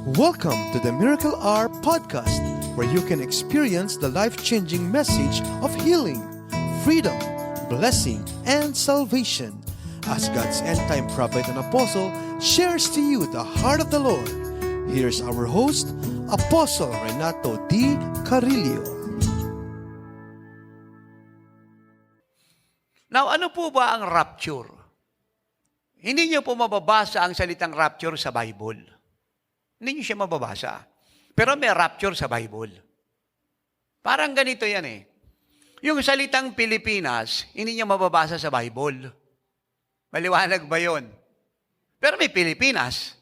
Welcome to the Miracle Hour podcast, where you can experience the life-changing message of healing, freedom, blessing, and salvation. As God's end-time prophet and apostle shares to you the heart of the Lord, here's our host, Apostle Renato D. Carillo. Now, ano po ba ang rapture? Hindi niyo po mababasa ang salitang rapture sa Bible. Hindi niyo siya mababasa. Pero may rapture sa Bible. Parang ganito yan eh. Yung salitang Pilipinas, hindi niyo mababasa sa Bible. Maliwanag ba yun? Pero may Pilipinas.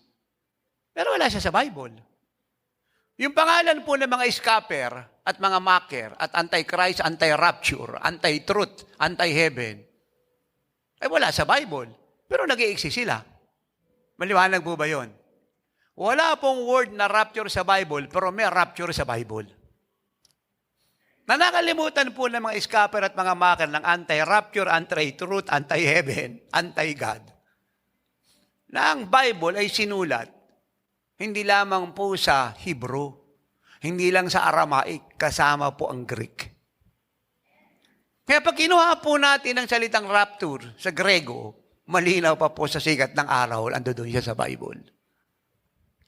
Pero wala siya sa Bible. Yung pangalan po ng mga scammer at mga maker at anti-Christ, anti-rapture, anti-truth, anti-heaven, ay wala sa Bible. Pero nag-i-exist sila. Maliwanag po ba yun? Wala pong word na rapture sa Bible, pero may rapture sa Bible. Nakakalimutan po ng mga scammer at mga maker ng anti-rapture, anti-truth, anti-heaven, anti-God, na ang Bible ay sinulat hindi lamang po sa Hebrew, hindi lang sa Aramaic, kasama po ang Greek. Kaya pag kinuha po natin ang salitang rapture sa Grego, malinaw pa po sa sikat ng araw, ando doon siya sa Bible.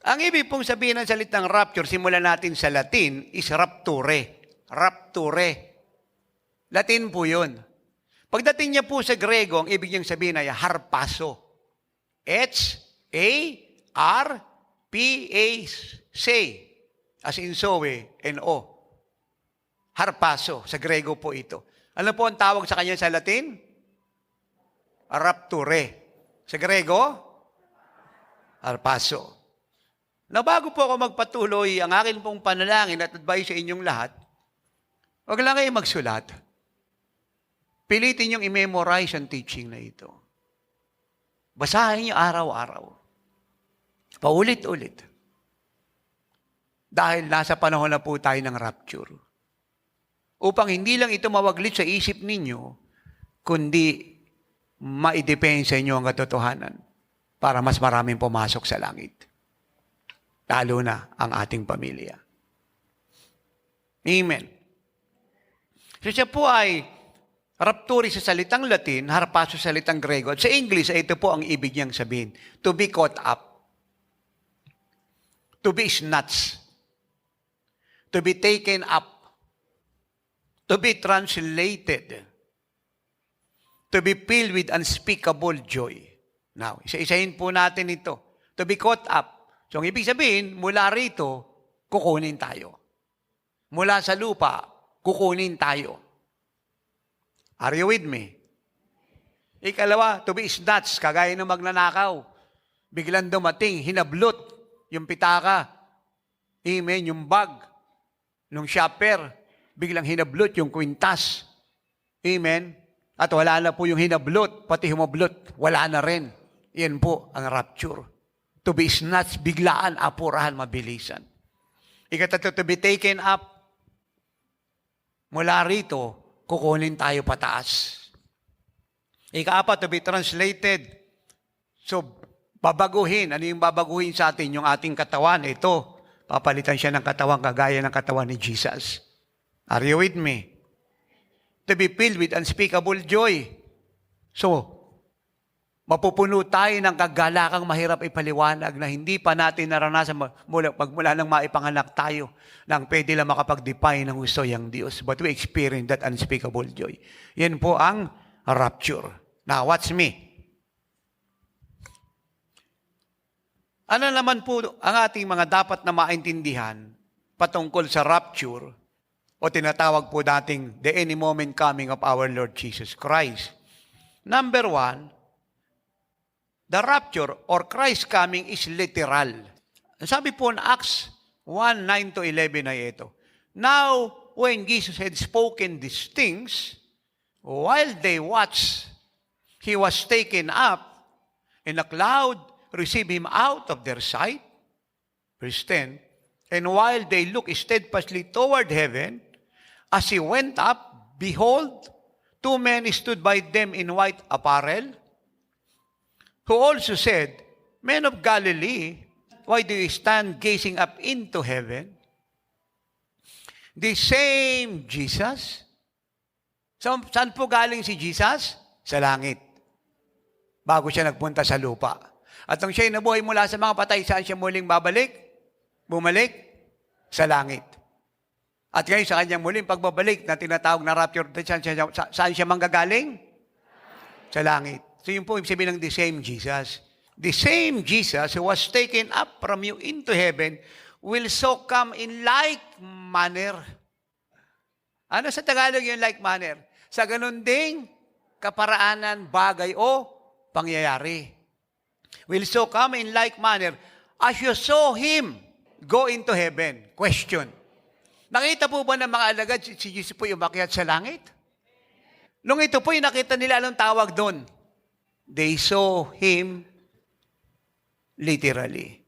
Ang ibig pong sabihin ng salitang rapture, simulan natin sa Latin, is rapture. Rapture. Latin po yun. Pagdating niya po sa Grego, ang ibig niyang sabihin ay harpaso. H-A-R-P-A-C. As in Zoe, N-O. Harpaso. Sa Grego po ito. Ano po ang tawag sa kanya sa Latin? Rapture. Sa Grego? Harpaso. Na bago po ako magpatuloy, ang akin pong panalangin at advice sa inyong lahat, huwag lang kayo magsulat. Pilitin yung i-memorize ang teaching na ito. Basahin niyo araw-araw. Paulit-ulit. Dahil nasa panahon na po tayo ng rapture. Upang hindi lang ito mawaglit sa isip ninyo, kundi maidepensa inyo ang katotohanan para mas maraming pumasok sa langit. Lalo na ang ating pamilya. Amen. So siya po ay rapture sa salitang Latin, harpaso sa salitang Grego. At sa English, ito po ang ibig niyang sabihin. To be caught up. To be snatched. To be taken up. To be translated. To be filled with unspeakable joy. Now, isa-isahin po natin ito. To be caught up. So, ang ibig sabihin, mula rito, kukunin tayo. Mula sa lupa, kukunin tayo. Are you with me? Ikalawa, to be snatched, kagaya ng magnanakaw. Biglang dumating, hinablot yung pitaka. Amen, yung bag. Nung shopper, biglang hinablot yung kwintas. Amen. At wala na po yung hinablot, pati humablot, wala na rin. Yan po ang rapture. To be snatched, biglaan, apurahan, mabilisan. Ikatatlo, to be taken up. Mula rito, kukunin tayo pataas. Ikaapat, to be translated. So, babaguhin. Ano yung babaguhin sa atin? Yung ating katawan. Ito, papalitan siya ng katawan kagaya ng katawan ni Jesus. Are you with me? To be filled with unspeakable joy. So, mapupuno tayo ng kagalakang mahirap ipaliwanag na hindi pa natin naranasan pagmula nang maipanganak tayo nang pwede lang makapag-define ng gusto yung Diyos. But we experience that unspeakable joy. Yan po ang rapture. Now, watch me. Ano naman po ang ating mga dapat na maintindihan patungkol sa rapture o tinatawag po dating the any moment coming of our Lord Jesus Christ? Number one, the rapture or Christ coming is literal. Sabi po in Acts 1:9-11 ay ito. Now, when Jesus had spoken these things, while they watched, he was taken up, and a cloud received him out of their sight. Verse 10, and while they looked steadfastly toward heaven, as he went up, behold, two men stood by them in white apparel, who also said, Men of Galilee, why do you stand gazing up into heaven? The same Jesus. So, saan po galing si Jesus? Sa langit. Bago siya nagpunta sa lupa. At nang siya'y nabuhay mula sa mga patay, saan siya muling babalik? Bumalik? Sa langit. At ngayon sa kanyang muling pagbabalik na tinatawag na rapture, saan siya manggagaling? Sa langit. So yun po, ibig sabihin ng the same Jesus. The same Jesus who was taken up from you into heaven will so come in like manner. Ano sa Tagalog yung like manner? Sa ganun ding kaparaanan, bagay o pangyayari. Will so come in like manner as you saw Him go into heaven. Question. Nakita po ba ng mga alagad si Jesus po yung umakyat sa langit? Nung ito po yung nakita nila, anong tawag doon? They saw Him literally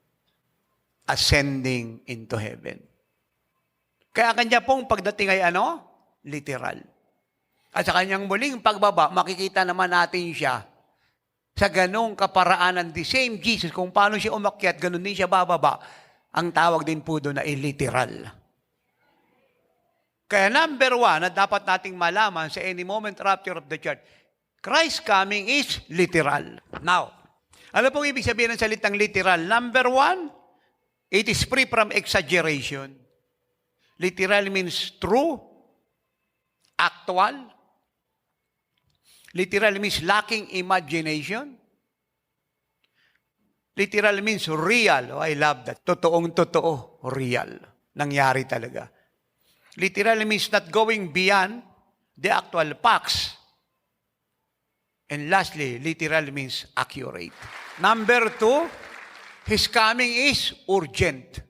ascending into heaven. Kaya kanya pong pagdating ay ano? Literal. At sa kanyang muling pagbaba, makikita naman natin siya sa ganong kaparaanan, the same Jesus, kung paano siya umakyat, ganon din siya bababa. Ang tawag din po doon na literal. Kaya number one na dapat nating malaman sa any moment rapture of the church, Christ coming is literal. Now, ano pong ibig sabihin ng salitang literal? Number one, it is free from exaggeration. Literal means true, actual. Literal means lacking imagination. Literal means real. Oh, I love that. Totoong totoo, real. Nangyari talaga. Literal means not going beyond the actual facts. And lastly, literal means accurate. Number two, His coming is urgent.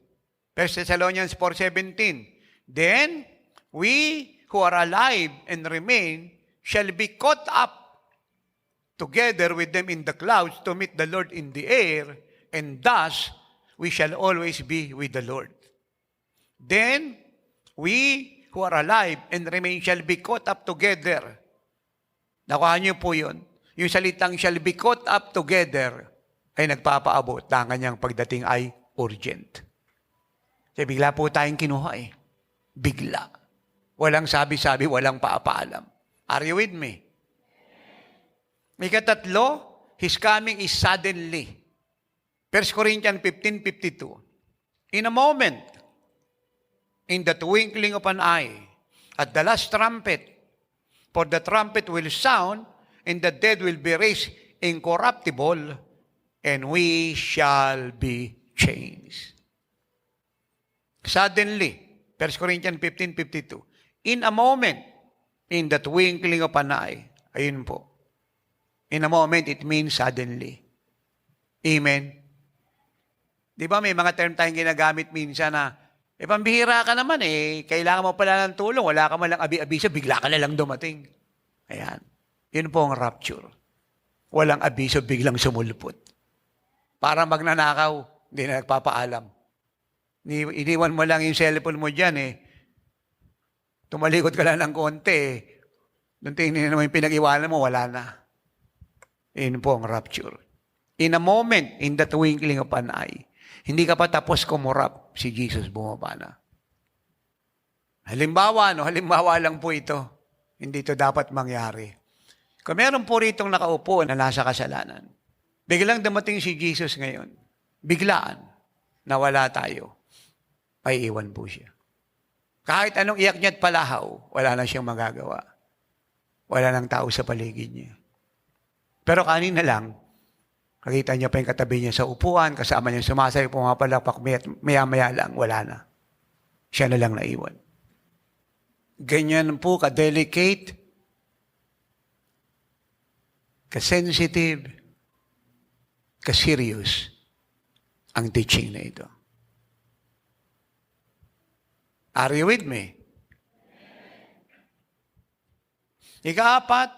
1 Thessalonians 4:17. Then, we who are alive and remain shall be caught up together with them in the clouds to meet the Lord in the air, and thus we shall always be with the Lord. Then, we who are alive and remain shall be caught up together. Nakuha niyo po yun. Yung salitang shall be caught up together ay nagpapaabot na ang kanyang pagdating ay urgent. Kasi bigla po tayong kinuha eh. Bigla. Walang sabi-sabi, walang paapaalam. Are you with me? May katatlo, His coming is suddenly. 1 Corinthians 15:52. In a moment, in the twinkling of an eye, at the last trumpet, for the trumpet will sound, and the dead will be raised incorruptible, and we shall be changed. Suddenly, 1 Corinthians 15:52. In a moment, in the twinkling of an eye. Ayun po. In a moment, it means suddenly. Amen. Di ba may mga term tayong ginagamit minsan na, pambihira ka naman kailangan mo pala ng tulong, wala ka malang abi-abiso, bigla ka na lang dumating. Ayan. Yun po ang rapture. Walang abiso, biglang sumulpot. Para magnanakaw, hindi na nagpapaalam. Iniwan mo lang yung cellphone mo dyan tumalikod ka lang ng konti Nung tingnan naman yung pinag-iwanan mo, wala na. Yun po ang rapture. In a moment, in the twinkling of an eye, hindi ka pa tapos kumurap, si Jesus bumaba na. Halimbawa lang po ito. Hindi ito dapat mangyari. Kung meron po ritong nakaupo na nasa kasalanan, biglang dumating si Jesus ngayon, biglaan, nawala tayo, ay iwan po siya. Kahit anong iyak niya at palahaw, wala na siyang magagawa. Wala nang tao sa paligid niya. Pero kanina lang, nakita niya pa yung katabi niya sa upuan, kasama niya sumasayo, pumapalakpak, maya-maya lang, wala na. Siya na lang naiwan. Ganyan po ka-delicate, ka-sensitive, ka-serious ang teaching na ito. Are you with me? Ika-apat,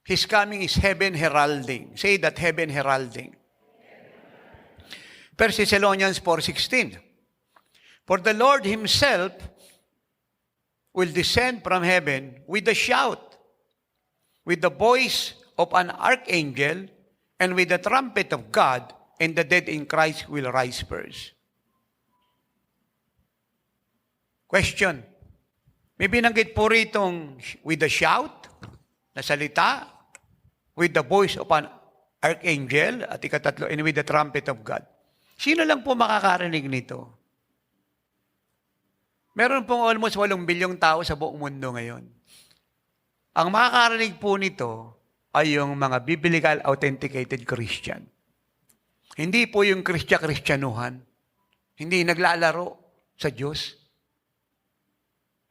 His coming is heaven heralding. Say that, heaven heralding. 1 Thessalonians 4:16. For the Lord Himself will descend from heaven with a shout, with the voice of an archangel, and with the trumpet of God, and the dead in Christ will rise first. Question. May binanggit po ritong with the shout, na salita, with the voice of an archangel, at ikatatlo, and with the trumpet of God. Sino lang po makakarinig nito? Meron pong almost 8 bilyong tao sa buong mundo ngayon. Ang makakarinig po nito ay yung mga biblical authenticated Christian. Hindi po yung Kristyanuhan. Hindi naglalaro sa Diyos.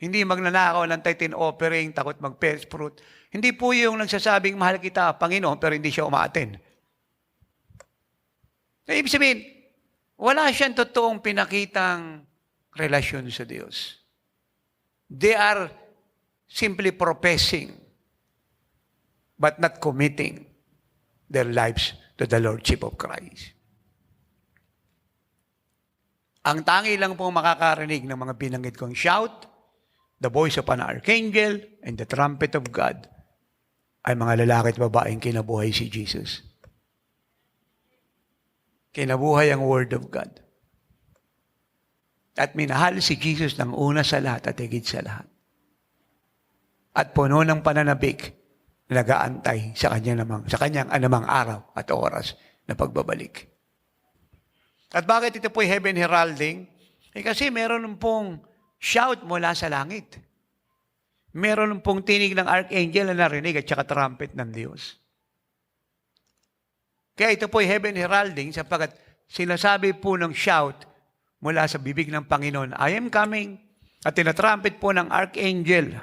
Hindi magnanakaw ng tithe offering, takot mag-first fruit. Hindi po yung nagsasabing mahal kita, Panginoon, pero hindi siya umaaten. Ibig sabihin, wala siyang totoong pinakitang relasyon sa Diyos. They are simply professing, but not committing their lives to the Lordship of Christ. Ang tangi lang pong makakarinig ng mga binanggit kong shout, the voice of an archangel, and the trumpet of God, ay mga lalaki at babaeng kinabuhay si Jesus. Kinabuhay ang Word of God. At minahal si Jesus ng una sa lahat at higit sa lahat. At puno ng pananabik, nag-aantay sa kanyang anumang araw at oras na pagbabalik. At bakit ito po'y heaven heralding? Kasi meron pong shout mula sa langit. Meron pong tinig ng archangel na narinig at saka trumpet ng Diyos. Kaya ito po'y heaven heralding sapagkat sinasabi po ng shout mula sa bibig ng Panginoon, I am coming. At tinatrumpet po ng archangel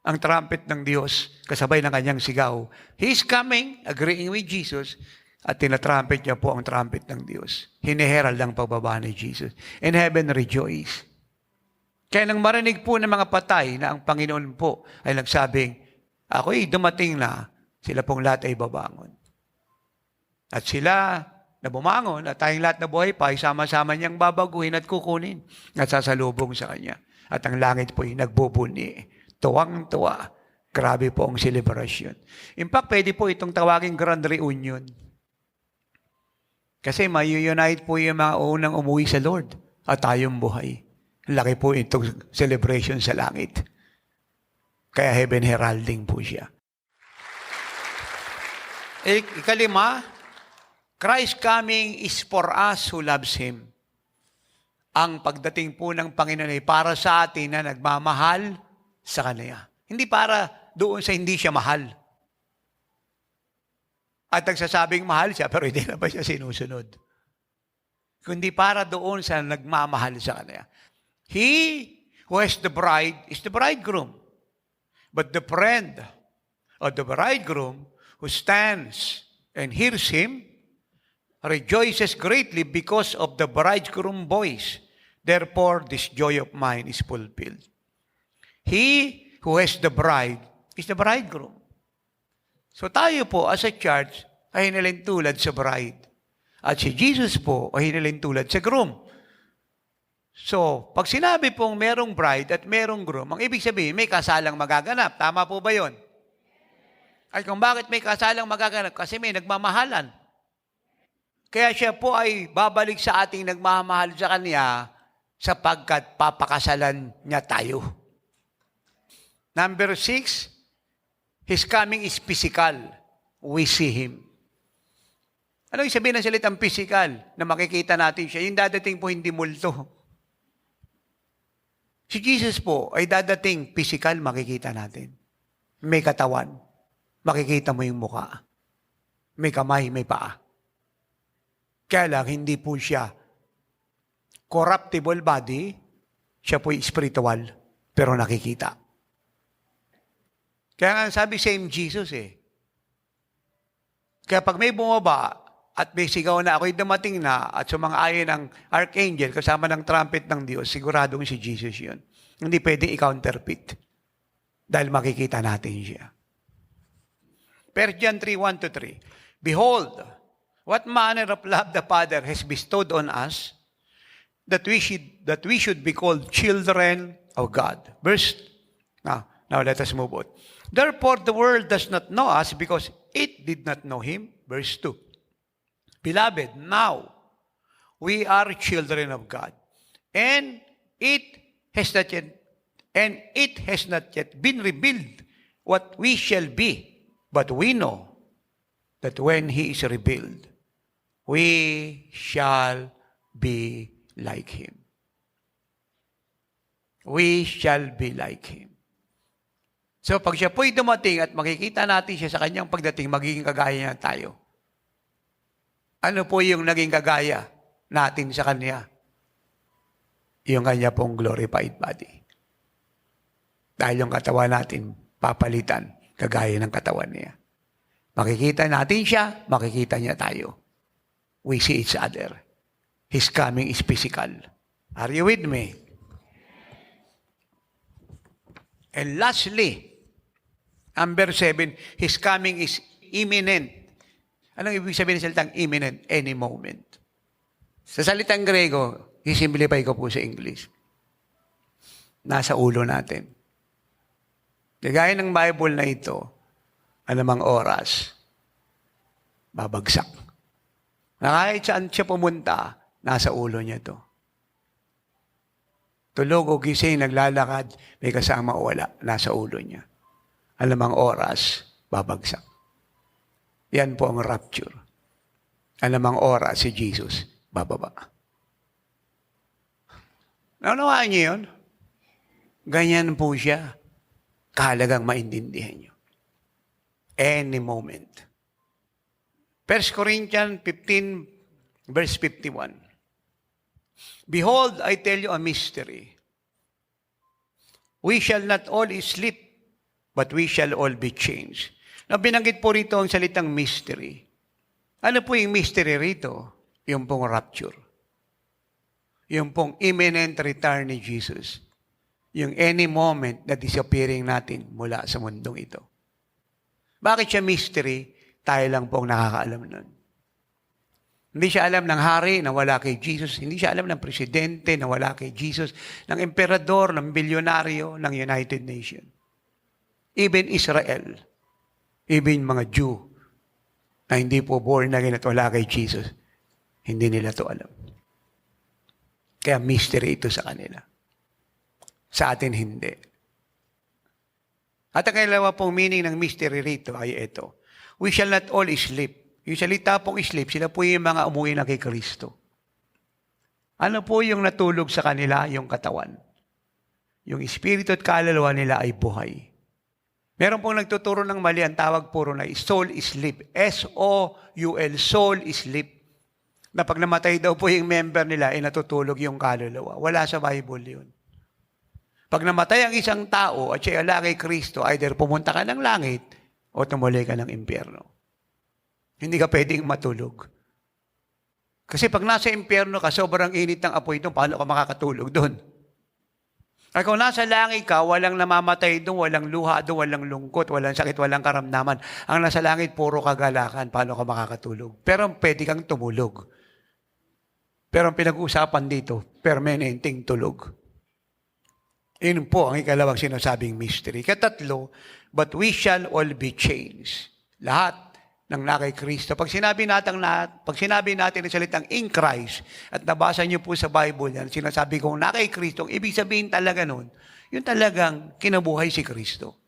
ang trumpet ng Diyos kasabay ng kanyang sigaw. He is coming, agreeing with Jesus, at tinatrumpet niya po ang trumpet ng Diyos. Hiniherald ang pagbaba ni Jesus. And heaven rejoice. Kaya nang marinig po ng mga patay na ang Panginoon po ay nagsabing, ako'y dumating na, sila pong lahat ay babangon. At sila na bumangon at tayong lahat na buhay pa ay sama-sama niyang babaguhin at kukunin at sasalubong sa Kanya. At ang langit po ay nagbubuni. Tuwang-tuwa. Grabe po ang selebrasyon. In fact, pwede po itong tawaging grand reunion. Kasi may-unite po yung mga unang umuwi sa Lord at tayong buhay. Laki po itong celebration sa langit. Kaya heaven heralding po siya. Ikalima, Christ coming is for us who loves Him. Ang pagdating po ng Panginoon ay para sa atin na nagmamahal sa Kanya. Hindi para doon sa hindi siya mahal. At nagsasabing mahal siya, pero hindi na ba siya sinusunod? Kundi para doon sa nagmamahal sa Kanya. He who has the bride is the bridegroom. But the friend of the bridegroom who stands and hears him rejoices greatly because of the bridegroom voice. Therefore, this joy of mine is fulfilled. He who has the bride is the bridegroom. So tayo po as a church ay hinalintulad sa bride. At si Jesus po ay hinalintulad sa groom. So, pag sinabi pong merong bride at merong groom, ang ibig sabihin may kasalang magaganap. Tama po ba yon? Ay kung bakit may kasalang magaganap? Kasi may nagmamahalan. Kaya siya po ay babalik sa ating nagmamahal sa Kanya sapagkat papakasalan niya tayo. Number 6, His coming is physical. We see Him. Ano yung sabihin ng salitang physical na makikita natin siya? Yung dadating po hindi multo. Si Jesus po ay dadating physical, makikita natin. May katawan. Makikita mo yung mukha. May kamay, may paa. Kaya lang, hindi po siya corruptible body, siya po spiritual, pero nakikita. Kaya nga sabi same Jesus eh. Kaya pag may bumaba at may sigaw na ako'y dumating na at sumang-ayon ng archangel kasama ng trumpet ng Diyos, siguradong si Jesus yun. Hindi pwedeng i-counterfeit dahil makikita natin siya. 1 John 3:1-3. Behold, what manner of love the Father has bestowed on us, that we should be called children of God. Now let us move on. Therefore, the world does not know us because it did not know Him. Verse 2. Beloved, now we are children of God, and it has not yet been revealed what we shall be, but we know that when He is revealed, we shall be like Him. We shall be like Him. So pag siya po'y dumating at makikita natin siya sa kanyang pagdating, magiging kagaya niya tayo. Ano po yung naging kagaya natin sa kanya? Yung kanya pong glorified body. Dahil yung katawan natin, papalitan, kagaya ng katawan niya. Makikita natin siya, makikita niya tayo. We see each other. His coming is physical. Are you with me? And lastly, number 7, His coming is imminent. Anong ibig sabihin ng salitang imminent? Any moment. Sa salitang Grego, isimplify ko po sa English. Nasa ulo natin. Gaya ng Bible na ito, anumang oras, babagsak. Na kahit saan siya pumunta, nasa ulo niya to. Tulog o gising, naglalakad, may kasama o wala, nasa ulo niya. Anumang oras, babagsak. Yan po ang rapture. Anumang oras si Jesus, bababa. Naunawaan niyo yun? Ganyan po siya. Kahalagang maintindihan niyo. Any moment. 1 Corinthians 15, verse 51. Behold, I tell you a mystery. We shall not all sleep, but we shall all be changed. Now, binanggit po rito ang salitang mystery. Ano po yung mystery rito? Yung pong rapture. Yung pong imminent return ni Jesus. Yung any moment na disappearing natin mula sa mundong ito. Bakit siya mystery? Tayo lang pong nakakaalam nun. Hindi siya alam ng hari na wala kay Jesus. Hindi siya alam ng presidente na wala kay Jesus. Ng emperador, ng bilyonaryo, ng United Nations. Even Israel. Even mga Jew na hindi po born again at wala kay Jesus. Hindi nila to alam. Kaya mystery ito sa kanila. Sa atin hindi. At ang kailawa pong meaning ng mystery rito ay ito. We shall not all sleep. Yung salita pong sleep, sila po yung mga umuwi na kay Kristo. Ano po yung natulog sa kanila? Yung katawan. Yung espiritu at kaluluwa nila ay buhay. Meron pong nagtuturo ng mali, ang tawag puro na soul sleep. S-O-U-L, soul sleep. Na pag namatay daw po yung member nila, ay natutulog yung kaluluwa. Wala sa Bible yun. Pag namatay ang isang tao at siya ala kay Kristo, either pumunta ka ng langit o tumuli ka ng impyerno. Hindi ka pwedeng matulog. Kasi pag nasa impyerno ka, sobrang init ng apoy doon, paano ka makakatulog doon? At kung nasa langit ka, walang namamatay doon, walang luha doon, walang lungkot, walang sakit, walang karamdaman. Ang nasa langit, puro kagalakan, paano ka makakatulog? Pero pwede kang tumulog. Pero ang pinag-uusapan dito, permanenteng tulog. Yun po ang ikalawang sinasabing mystery. Katatlo, but we shall all be changed. Lahat ng nakay Kristo. Pag sinabi natin ng salitang in Christ, at nabasa niyo po sa Bible yan, sinasabi kong nakay Kristo, ibig sabihin talaga nun, yun talagang kinabuhay si Kristo.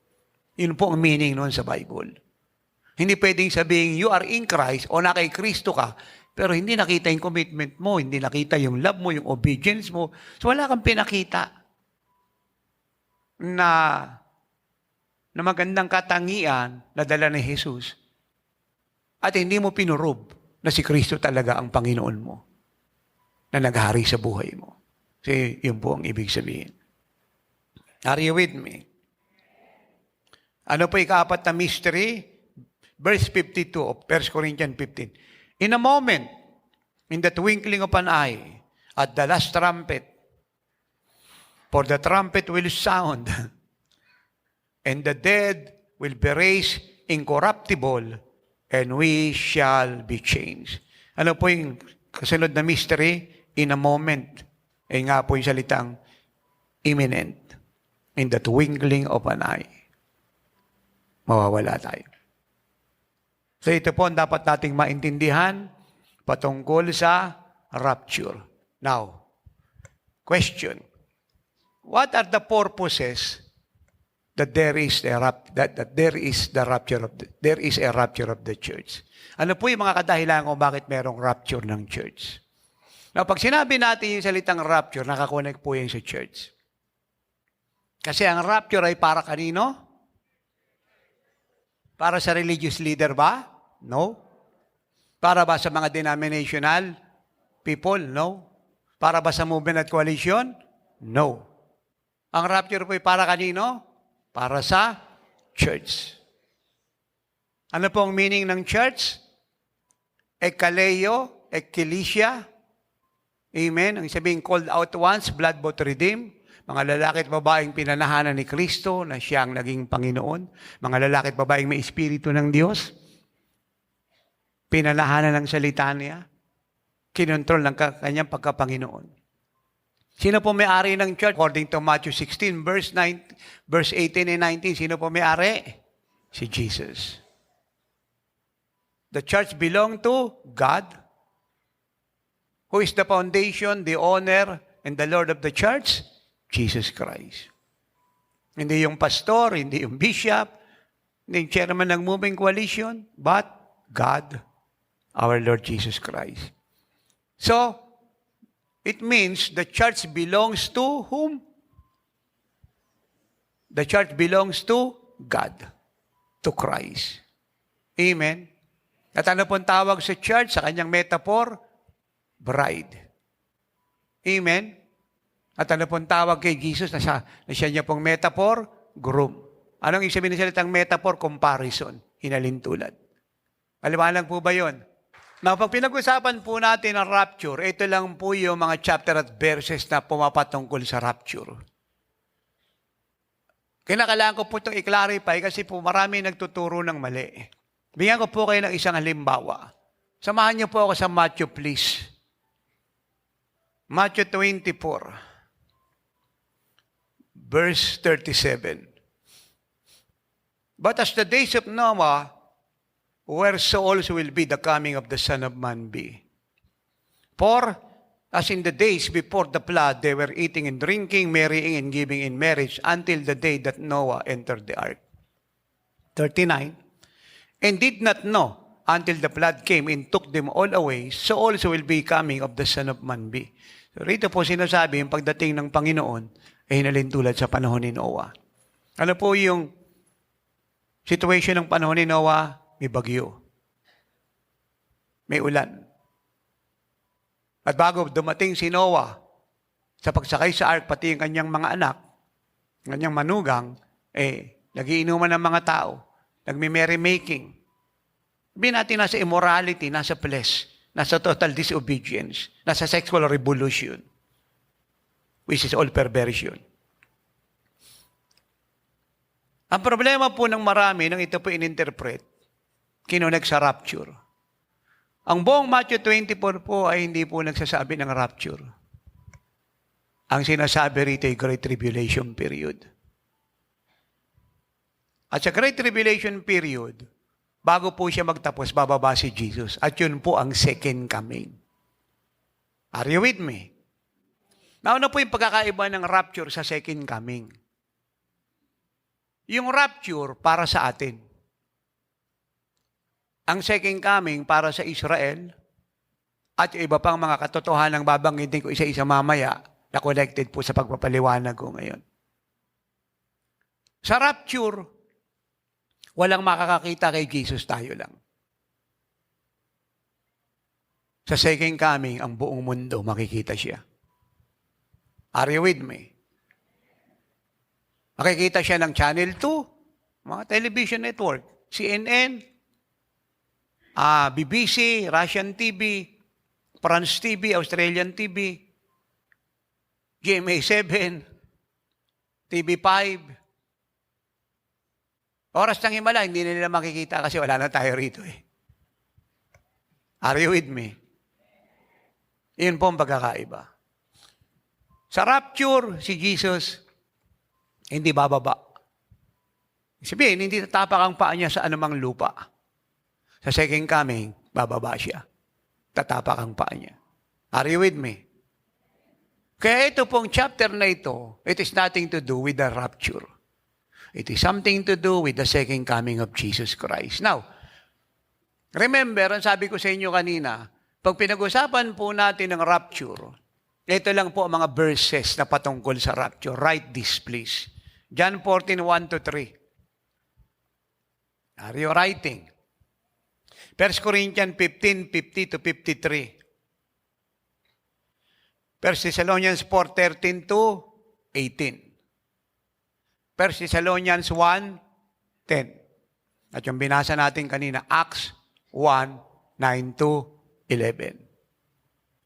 Yun po ang meaning nun sa Bible. Hindi pwedeng sabihin, you are in Christ, o nakay Kristo ka, pero hindi nakita yung commitment mo, hindi nakita yung love mo, yung obedience mo. So wala kang pinakita na magandang katangian na dala ni Jesus. At hindi mo pinurob na si Kristo talaga ang Panginoon mo na naghari sa buhay mo. Kasi yun po ang ibig sabihin. Are you with me? Ano po ika-apat na mystery? Verse 52 of 1 Corinthians 15. In a moment, in the twinkling of an eye, at the last trumpet, for the trumpet will sound, and the dead will be raised incorruptible, and we shall be changed. Ano po yung kasunod na mystery? In a moment. Eh nga po yung salitang imminent. In the twinkling of an eye. Mawawala tayo. So ito po ang dapat nating maintindihan. patungkol sa rapture. Now, question. What are the purposes that there is a rapture of the church? Ano po yung mga kadahilan kung bakit merong rapture ng church? Now, pag sinabi natin yung salitang rapture, nakakonek po yan sa church. Kasi ang rapture ay para kanino? Para sa religious leader ba? No. Para ba sa mga denominational people? No. Para ba sa movement at coalition? No. Ang rapture po ay para kanino? Para sa church. Ano po ang meaning ng church? Ekkaleo, ekklesia. Amen. Ang sabihin, called out once, blood bought redeemed. Mga lalaki at babaeng pinanahanan ni Kristo na siya ang naging Panginoon. Mga lalaki at babaeng may espiritu ng Diyos. Pinanahanan ng salita niya. Kinontrol ng kanyang pagkapanginoon. Sino po may-ari ng church? According to Matthew 16, verse 18 and 19, sino po may-ari? Si Jesus. The church belong to God, who is the foundation, the owner, and the Lord of the church? Jesus Christ. Hindi yung pastor, hindi yung bishop, hindi yung chairman ng moving coalition, but God, our Lord Jesus Christ. So, it means the church belongs to whom? The church belongs to God, to Christ. Amen. At ano pong tawag sa church, sa kanyang metaphor? Bride. Amen. At ano pong tawag kay Jesus na siya niya pong metaphor? Groom. Anong ibig sabihin ng salitang metaphor? Comparison. Hinalintulad. Paliwanag po ba yun? Now, pag pinag-usapan po natin ang rapture, ito lang po yung mga chapter at verses na pumapatungkol sa rapture. Kinakailangan ko po itong i-clarify kasi po marami nagtuturo ng mali. Bigyan ko po kayo ng isang halimbawa. Samahan niyo po ako sa Matthew, please. Matthew 24, verse 37. But as the days of Noah were, so also will be the coming of the Son of Man be. For, as in the days before the flood, they were eating and drinking, marrying and giving in marriage, until the day that Noah entered the ark. 39. And did not know until the flood came and took them all away, so also will be coming of the Son of Man be. So rito po sinasabi, yung pagdating ng Panginoon ay hinalintulad sa panahon ni Noah. Ano po yung situation ng panahon ni Noah? May bagyo. May ulan. At bago dumating si Noah, sa pagsakay sa ark, pati yung kanyang mga anak, kanyang manugang, nagiinuman ng mga tao, nagme-merrymaking. Sabihin natin nasa immorality, nasa flesh, nasa total disobedience, nasa sexual revolution, which is all perversion. Ang problema po ng marami, nang ito po in-interpret, kinunek sa rapture. Ang buong Matthew 24 po ay hindi po nagsasabi ng rapture. Ang sinasabi rito ay Great Tribulation period. At sa Great Tribulation period, bago po siya magtapos, bababa si Jesus. At yun po ang second coming. Are you with me? Nauna po yung pagkakaiba ng rapture sa second coming. Yung rapture para sa atin. Ang second coming para sa Israel at yung iba pang mga katotohanang babanggitin ko isa-isa mamaya na connected po sa pagpapaliwanag ko ngayon. Sa rapture, walang makakakita kay Jesus, tayo lang. Sa second coming, ang buong mundo makikita siya. Are you with me? Makikita siya ng Channel 2, mga television network, CNN, BBC, Russian TV, France TV, Australian TV, GMA7, TV5. Oras ng himala, hindi na nila makikita kasi wala na tayo rito eh. Are you with me? Iyon po ang pagkakaiba. Sa rapture, si Jesus, hindi bababa. Sabihin, hindi tatapak ang paa niya sa anumang lupa. Sa second coming, bababa siya. Tatapak ang paa niya. Are you with me? Kaya ito pong chapter na ito, it is nothing to do with the rapture. It is something to do with the second coming of Jesus Christ. Now, remember, ang sabi ko sa inyo kanina, pag pinag-usapan po natin ng rapture, ito lang po ang mga verses na patungkol sa rapture. Write this, please. John 14, 1-3. Are you writing? 1 Corinthians 15, 50 to 53. 1 Thessalonians 4, 13 to 18. 1 Thessalonians 1, 10. At yung binasa natin kanina, Acts 1, 9 to 11.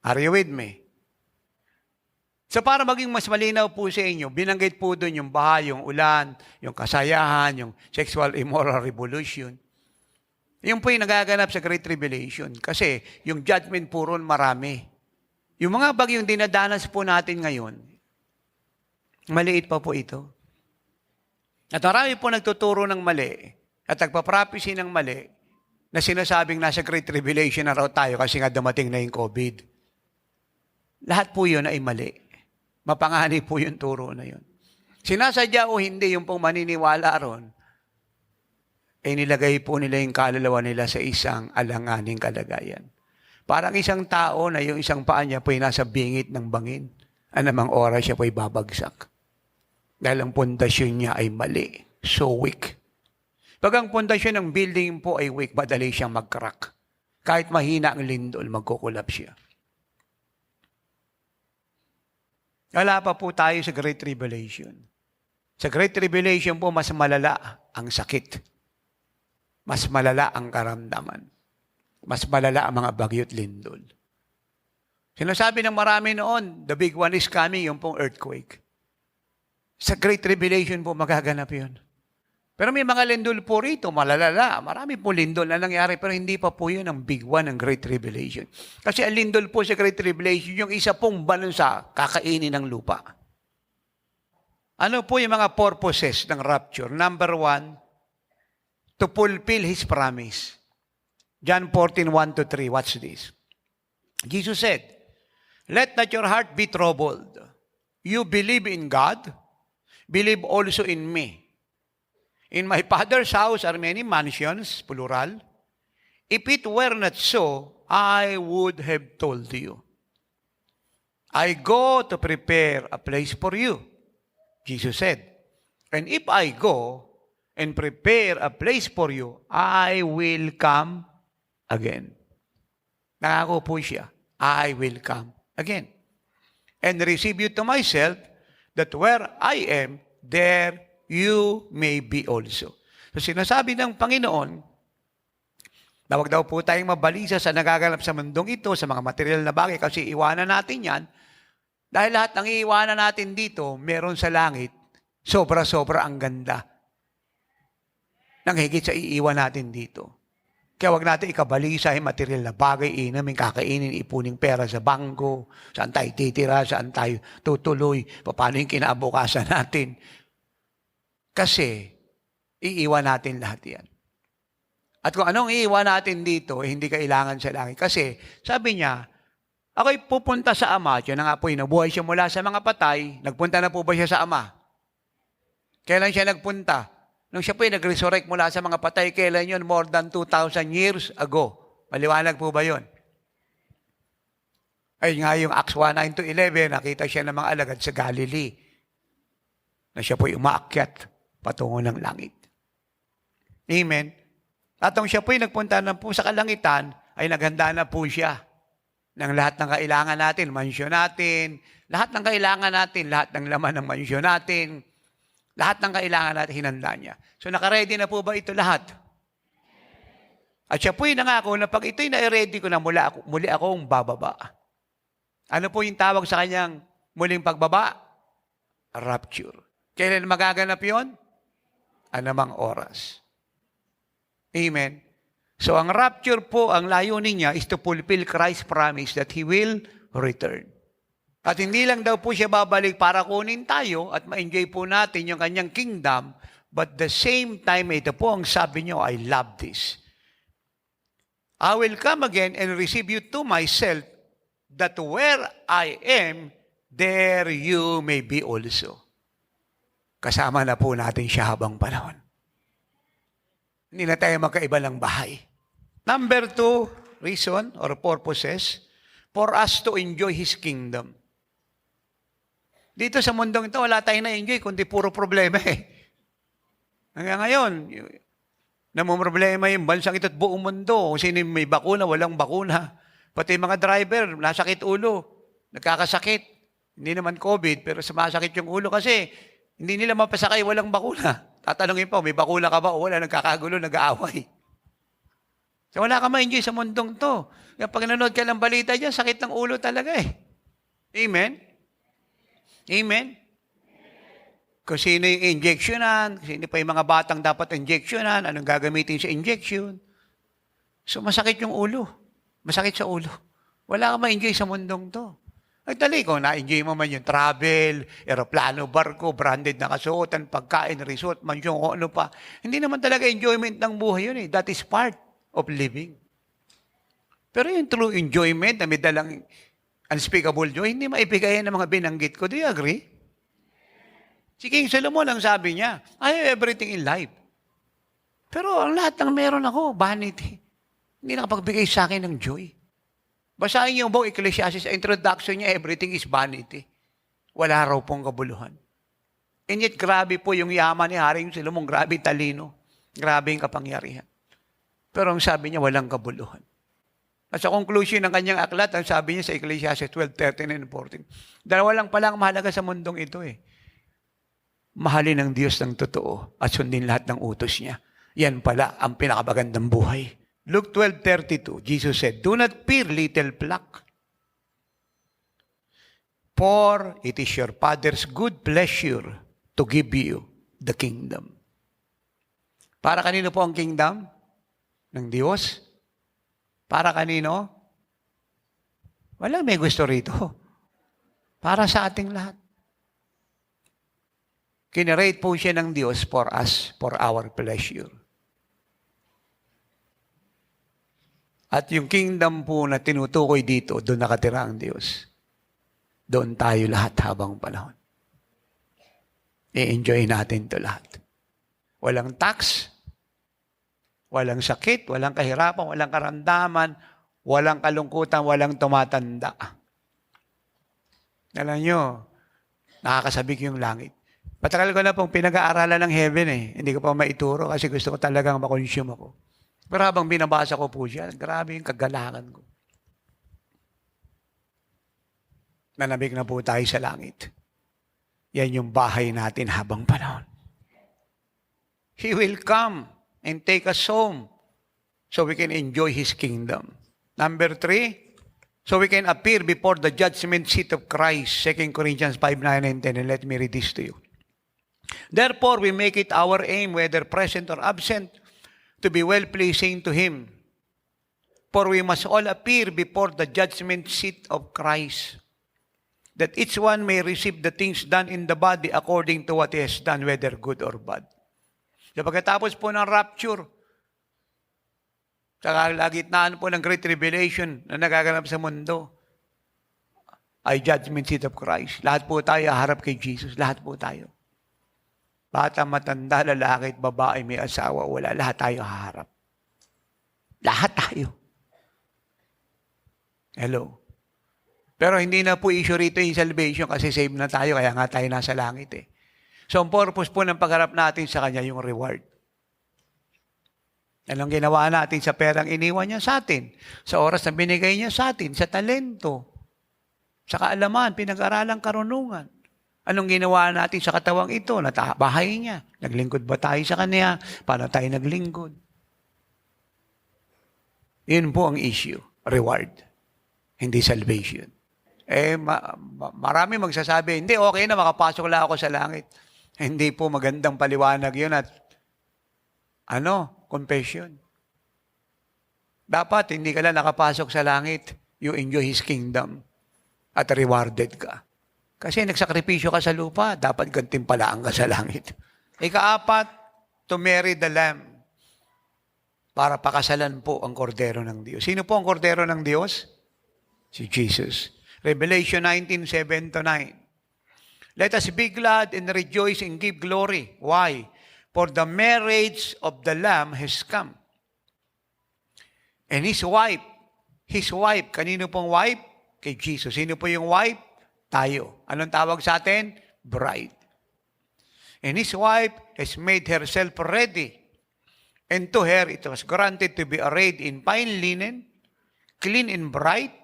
Are you with me? So para maging mas malinaw po sa inyo, binanggit po doon yung baha, yung ulan, yung kasayahan, yung sexual immoral revolution. Yung po yung nagaganap sa Great Tribulation. Kasi yung judgment po ron marami. Yung mga bagyong dinadanas po natin ngayon, maliit pa po ito. At marami po nagtuturo ng mali at nagpa-prophecy ng mali na sinasabing nasa Great Tribulation na raw tayo kasi nga dumating na yung COVID. Lahat po yun ay mali. Mapangani po yung turo na yun. Sinasadya o hindi yung pong maniniwala ron, ay nilagay po nila yung kaluluwa nila sa isang alanganing kalagayan. Parang isang tao na yung isang paa niya po ay nasa bingit ng bangin. Anumang oras siya po ay babagsak. Dahil ang pundasyon niya ay mali. So weak. Pag ang pundasyon ng building po ay weak, madali siyang mag-crack. Kahit mahina ang lindol, magkukulap siya. Wala pa po tayo sa Great Tribulation. Sa Great Tribulation po, mas malala ang sakit. Mas malala ang karamdaman. Mas malala ang mga bagyo't lindol. Sinasabi ng marami noon, the big one is coming, yung pong earthquake. Sa Great Tribulation po magaganap yun. Pero may mga lindol po rito, malalala. Marami po lindol na nangyari, pero hindi pa po yun ang big one ng Great Tribulation. Kasi ang lindol po sa Great Tribulation, yung isa pong bansa, kakainin ng lupa. Ano po yung mga purposes ng rapture? Number 1, to fulfill His promise. John 14, 1-3, watch this. Jesus said, "Let not your heart be troubled. You believe in God, believe also in me. In my Father's house are many mansions, plural. If it were not so, I would have told you. I go to prepare a place for you," Jesus said. "And if I go and prepare a place for you, I will come again." Nangako po siya, I will come again. And receive you to myself, that where I am, there you may be also. So sinasabi ng Panginoon, na wag daw po tayong mabalisa sa nagaganap sa mundong ito, sa mga material na bagay, kasi iwanan natin yan. Dahil lahat ng iiwanan natin dito, meron sa langit, sobra-sobra ang ganda. Nang higit sa iiwan natin dito. Kaya wag natin ikabalisa yung material na bagay, inamin, kakainin, ipuning pera sa bangko, saan tayo titira, saan tayo tutuloy, paano yung kinabukasan natin. Kasi, iiwan natin lahat yan. At kung anong iiwan natin dito, hindi kailangan sa langit. Kasi, sabi niya, ako'y pupunta sa Ama. Yan nga po, nabuhay siya mula sa mga patay. Nagpunta na po ba siya sa Ama? Kailan siya nagpunta? Nung siya po ay nag-resurrect mula sa mga patay, kailan yun? More than 2,000 years ago. Maliwanag po ba yun? Ay nga yung Acts 1:9-11, nakita siya ng mga alagad sa Galilee na siya po ay umaakyat patungo ng langit. Amen? At nung siya po ay nagpunta na po sa kalangitan, ay naghanda na po siya ng lahat ng kailangan natin, mansyon natin, lahat ng kailangan natin, lahat ng laman ng mansyon natin, lahat ng kailangan natin, hinanda niya. So, nakaready na po ba ito lahat? At siya po'y nangako na pag ito'y na-ready ko na, muli akong bababa. Ano po yung tawag sa kanyang muling pagbaba? Rapture. Kailan magaganap yon? Anumang oras. Amen. So, ang rapture po, ang layunin niya is to fulfill Christ's promise that He will return. At hindi lang daw po siya babalik para kunin tayo at ma-enjoy po natin yung kanyang kingdom, but the same time, ito po ang sabi niyo, I love this. I will come again and receive you to myself, that where I am, there you may be also. Kasama na po natin siya habang panahon. Hindi na tayo magkaiba ng bahay. Number 2, reason or purposes for us to enjoy His kingdom. Dito sa mundong ito, wala tayong na-enjoy, kundi puro problema eh. Hanggang ngayon, namumroblema yung bansang ito at buong mundo. Kung sino may bakuna, walang bakuna. Pati mga driver, nasakit ulo, nagkakasakit. Hindi naman COVID, pero sumasakit yung ulo kasi hindi nila mapasakay, walang bakuna. Tatanungin pa, may bakuna ka ba o wala, nagkakagulo, nag-aaway. So wala ka ma-enjoy sa mundong to. Kaya pag nanonood ka ng balita dyan, sakit ng ulo talaga eh. Amen? Amen? Kung sino yung injectionan, sino pa yung mga batang dapat injectionan, anong gagamitin sa injection. So masakit yung ulo. Masakit sa ulo. Wala ka ma-enjoy sa mundong to. Ay dali, kung na-enjoy mo man yung travel, aeroplano, barko, branded na kasuotan, pagkain, resort, mansyon, o ano pa. Hindi naman talaga enjoyment ng buhay yun eh. That is part of living. Pero yung true enjoyment na may dalang unspeakable joy, hindi maibigay ng mga binanggit ko. Do you agree? Si King Solomon ang sabi niya, I have everything in life. Pero ang lahat ng meron ako, vanity. Hindi nakapagbigay sa akin ng joy. Basahin niyo buong Ecclesiastes, sa introduction niya, everything is vanity. Wala raw pong kabuluhan. And yet, grabe po yung yaman ni Haring Solomon, grabe talino, grabe yung kapangyarihan. Pero ang sabi niya, walang kabuluhan. At sa conclusion ng kanyang aklat, ang sabi niya sa Ecclesiastes 12:13 and 14, dalawa lang pala ang mahalaga sa mundong ito eh. Mahalin ng Diyos ng totoo at sundin lahat ng utos niya. Yan pala ang pinakabagandang buhay. Luke 12:32, Jesus said, do not fear, little flock, for it is your Father's good pleasure to give you the kingdom. Para kanino po ang kingdom? Ng Diyos? Para kanino? Wala may gusto rito. Para sa ating lahat. Kinarate po siya ng Diyos for us, for our pleasure. At yung kingdom po na tinutukoy dito, doon nakatira ang Diyos. Doon tayo lahat habang panahon. I-enjoy natin ito lahat. Walang tax, walang sakit, walang kahirapan, walang karamdaman, walang kalungkutan, walang tumatanda. Alam nyo, nakakasabik yung langit. Patagal ko na pong pinag-aaralan ng heaven eh. Hindi ko pa maituro kasi gusto ko talagang makonsume ako. Pero habang binabasa ko po siya, grabe yung kagalangan ko. Nanabik na po tayo sa langit. Yan yung bahay natin habang panahon. He will come and take us home so we can enjoy His kingdom. Number 3, so we can appear before the judgment seat of Christ. 2 Corinthians 5:9 and 10. And let me read this to you. Therefore, we make it our aim, whether present or absent, to be well-pleasing to Him. For we must all appear before the judgment seat of Christ, that each one may receive the things done in the body according to what he has done, whether good or bad. So pagkatapos po ng rapture, sa kalagitnaan po ng Great Tribulation na nagaganap sa mundo, ay judgment seat of Christ. Lahat po tayo harap kay Jesus. Lahat po tayo. Bata, matanda, lalaki at babae, may asawa, wala. Lahat tayo haharap. Lahat tayo. Hello. Pero hindi na po issue rito yung salvation kasi save na tayo, kaya nga tayo nasa langit eh. So, ang purpose po ng pagharap natin sa Kanya, yung reward. Anong ginawa natin sa perang iniwan niya sa atin? Sa oras na binigay niya sa atin, sa talento, sa kaalaman, pinag-aralang karunungan. Anong ginawa natin sa katawang ito? Bahay niya. Naglingkod ba tayo sa Kanya? Paano tayo naglingkod? Yun po ang issue. Reward. Hindi salvation. Marami magsasabi, hindi, okay na, makapasok lang ako sa langit. Hindi po magandang paliwanag yun at confession. Dapat, hindi ka lang nakapasok sa langit, you enjoy His kingdom at rewarded ka. Kasi nagsakripisyo ka sa lupa, dapat gantimpalaan ka sa langit. Ika-4, to marry the Lamb. para pakasalan po ang kordero ng Diyos. Sino po ang kordero ng Diyos? Si Jesus. Revelation 19:7-9. Let us be glad and rejoice and give glory. Why? For the marriage of the Lamb has come. And his wife, kanino pong wife? Kay Jesus. Sino po yung wife? Tayo. Anong tawag sa atin? Bride. And his wife has made herself ready. And to her it was granted to be arrayed in fine linen, clean and bright,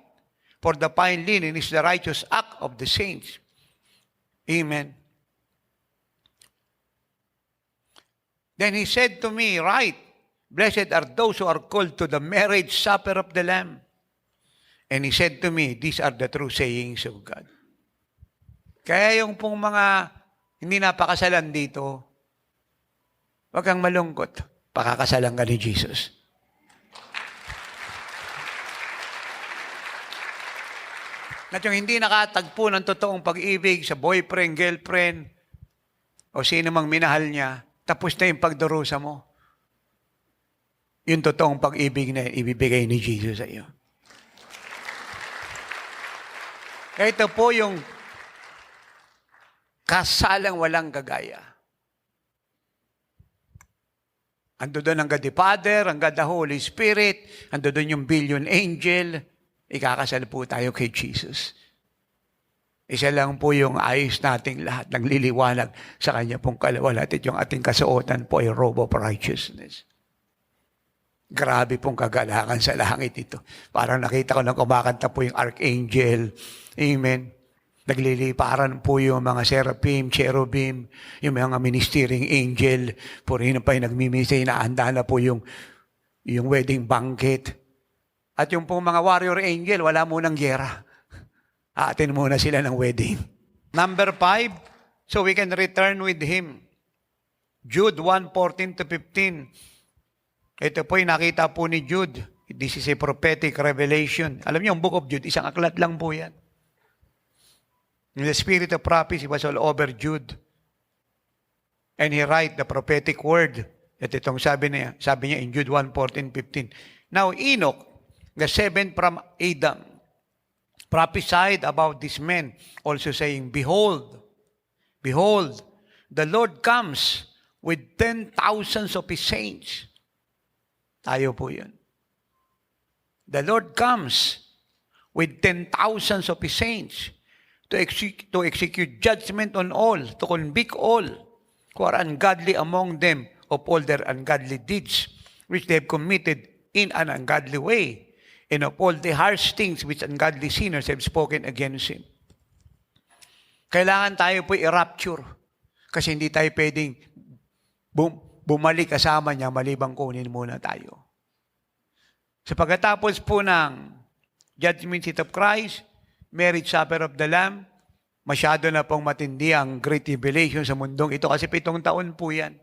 for the fine linen is the righteous act of the saints. Amen. Then he said to me, write, blessed are those who are called to the marriage supper of the Lamb. And he said to me, these are the true sayings of God. Kaya yung pong mga hindi napakasalan dito, huwag kang malungkot. Pakakasalan ka ni Jesus. At yung hindi nakatagpo ng totoong pag-ibig sa boyfriend, girlfriend, o sino mang minahal niya, tapos na yung pagdurusa mo. Yung totoong pag-ibig na ibibigay ni Jesus sa iyo. Kaya ito po yung kasalang walang kagaya. Ando doon ang God the Father, ang God the Holy Spirit, ando doon yung billion angel, ikakasal po tayo kay Jesus. Isa lang po yung ayos nating lahat, nagliliwanag sa Kanya pong kalawalhati. Yung ating kasuotan po ay robe of righteousness. Grabe pong kagalakan sa langit ito. Parang nakita ko na kumakanta po yung archangel. Amen. Nagliliparan po yung mga seraphim, cherubim, yung mga ministering angel. Purihin pa yung nagmimisay, naanda na po yung wedding banquet. At yung pong mga warrior angel, wala munang gyera. Aatin muna sila ng wedding. Number 5, so we can return with Him. Jude 1:14-15. Ito po yung nakita po ni Jude. This is a prophetic revelation. Alam niyo, ang book of Jude, isang aklat lang po yan. The spirit of prophecy was all over Jude. And he write the prophetic word. At itong sabi niya in Jude 1:14-15. Now Enoch, the seventh from Adam, prophesied about this man, also saying, Behold, the Lord comes with 10,000 of His saints. Tayo po yun. The Lord comes with 10,000 of His saints to execute judgment on all, to convict all who are ungodly among them of all their ungodly deeds, which they have committed in an ungodly way, and of all the harsh things which ungodly sinners have spoken against Him. Kailangan tayo po i-rapture kasi hindi tayo pwedeng bumalik kasama niya malibang kunin muna tayo. So pagkatapos po ng judgment seat of Christ, marriage supper of the Lamb, masyado na pong matindi ang Great Tribulation sa mundong ito kasi 7 taon po yan.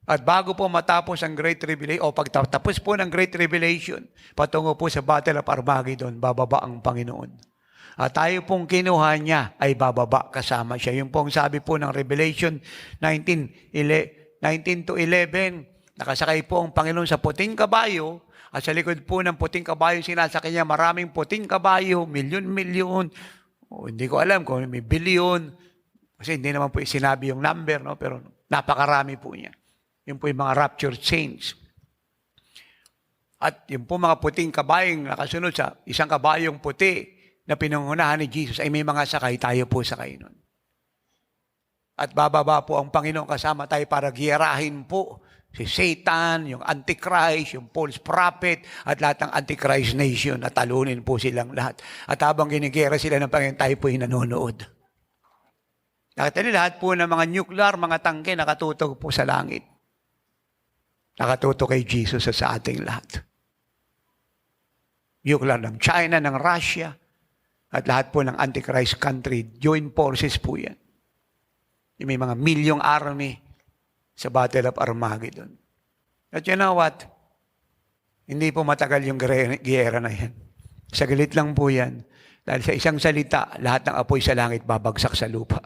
At bago po matapos ang Great Tribulation, o pagtatapos po ng Great Tribulation, patungo po sa Battle of Armageddon, bababa ang Panginoon. At tayo pong kinuha niya ay bababa kasama siya. Yung pong sabi po ng Revelation 19-11, nakasakay po ang Panginoon sa puting kabayo, at sa likod po ng puting kabayo, sinasakay niya maraming puting kabayo, milyon-milyon. Hindi ko alam kung may bilyon. Kasi hindi naman po sinabi yung number, no? Pero napakarami po niya. Yun po yung mga rapture saints. At yung po mga puting kabayong nakasunod sa isang kabayong puti na pinangunahan ni Jesus, ay may mga sakay, tayo po sakay nun. At bababa po ang Panginoon kasama tayo para giyerahin po si Satan, yung Antichrist, yung false prophet, at lahat ng Antichrist nation, at talunin po silang lahat. At habang ginigera sila ng Panginoon, tayo po yung nanonood. Nakita niyo lahat po ng mga nuclear, mga tangke, nakatutok po sa langit. Nakatutok kay Jesus sa ating lahat. Nuclear ng China, ng Russia, at lahat po ng Antichrist country, joint forces po yan. Yung may mga milyong army sa Battle of Armageddon. At you know what? Hindi po matagal yung giyera na yan. Saglit lang po yan. Dahil sa isang salita, lahat ng apoy sa langit babagsak sa lupa.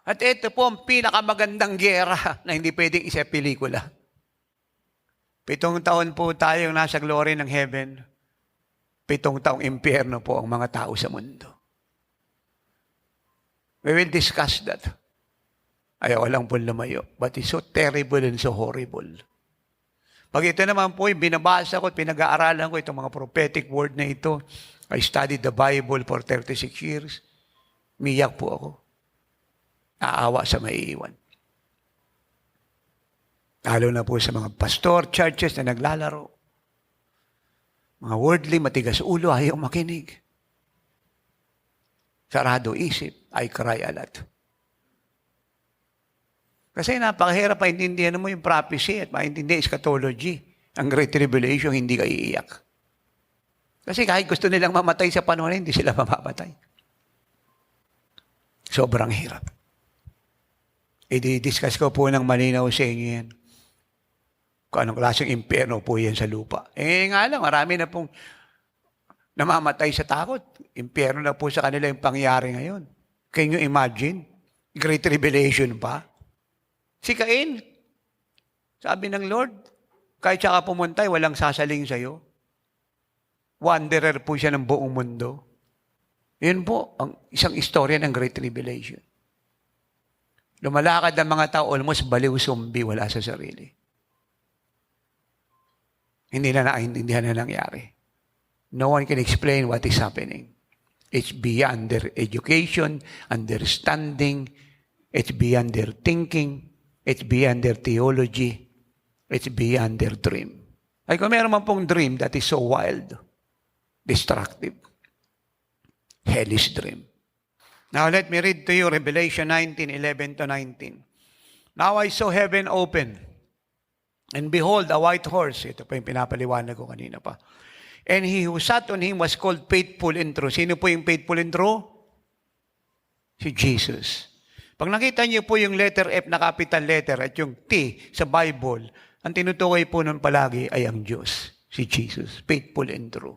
At ito po ang pinakamagandang giyera na hindi pwedeng isa pelikula. 7 taon po tayong nasa glory ng heaven. 7 taong impyerno po ang mga tao sa mundo. We will discuss that. Ayaw lang po lumayo. But it's so terrible and so horrible. Pag ito naman po, binabasa ko at pinag-aaralan ko itong mga prophetic word na ito. I studied the Bible for 36 years. Miyak po ako. Aawa sa maiiwan. Lalo na po sa mga pastor, churches na naglalaro. Mga worldly, matigas ulo, ayaw makinig. Sarado isip, I cry a lot. Kasi napakahirap paintindihan mo yung prophecy at maintindihan eschatology. Ang Great Tribulation, hindi ka iiyak. Kasi kahit gusto nilang mamatay sa panahon, hindi sila mamamatay. Sobrang hirap. I-discuss ko po ng malinaw sa inyo yan. Kung anong klaseng impyerno po yan sa lupa. Nga lang, marami na pong namamatay sa takot. Impyerno na po sa kanila yung pangyari ngayon. Can you imagine? Great Tribulation pa. Si Cain, sabi ng Lord, kahit siya ka pumuntay, walang sasaling sa'yo. Wanderer po siya ng buong mundo. Yun po, ang isang istorya ng Great Tribulation. Lumalakad ang mga tao, almost baliw zombie, wala sa sarili. Hindi na nakaintindihan na nangyari. No one can explain what is happening. It's beyond their education, understanding. It's beyond their thinking. It's beyond their theology. It's beyond their dream. Ay kung meron man pong dream that is so wild, destructive, hellish dream. Now let me read to you Revelation 19:11-19. Now I saw heaven open, and behold, a white horse. Ito pa yung pinapaliwanag ko kanina pa. And he who sat on him was called Faithful and True. Sino po yung Faithful and True? Si Jesus. Pag nakita niyo po yung letter F na capital letter at yung T sa Bible, ang tinutukoy po nun palagi ay ang Diyos, si Jesus. Faithful and True.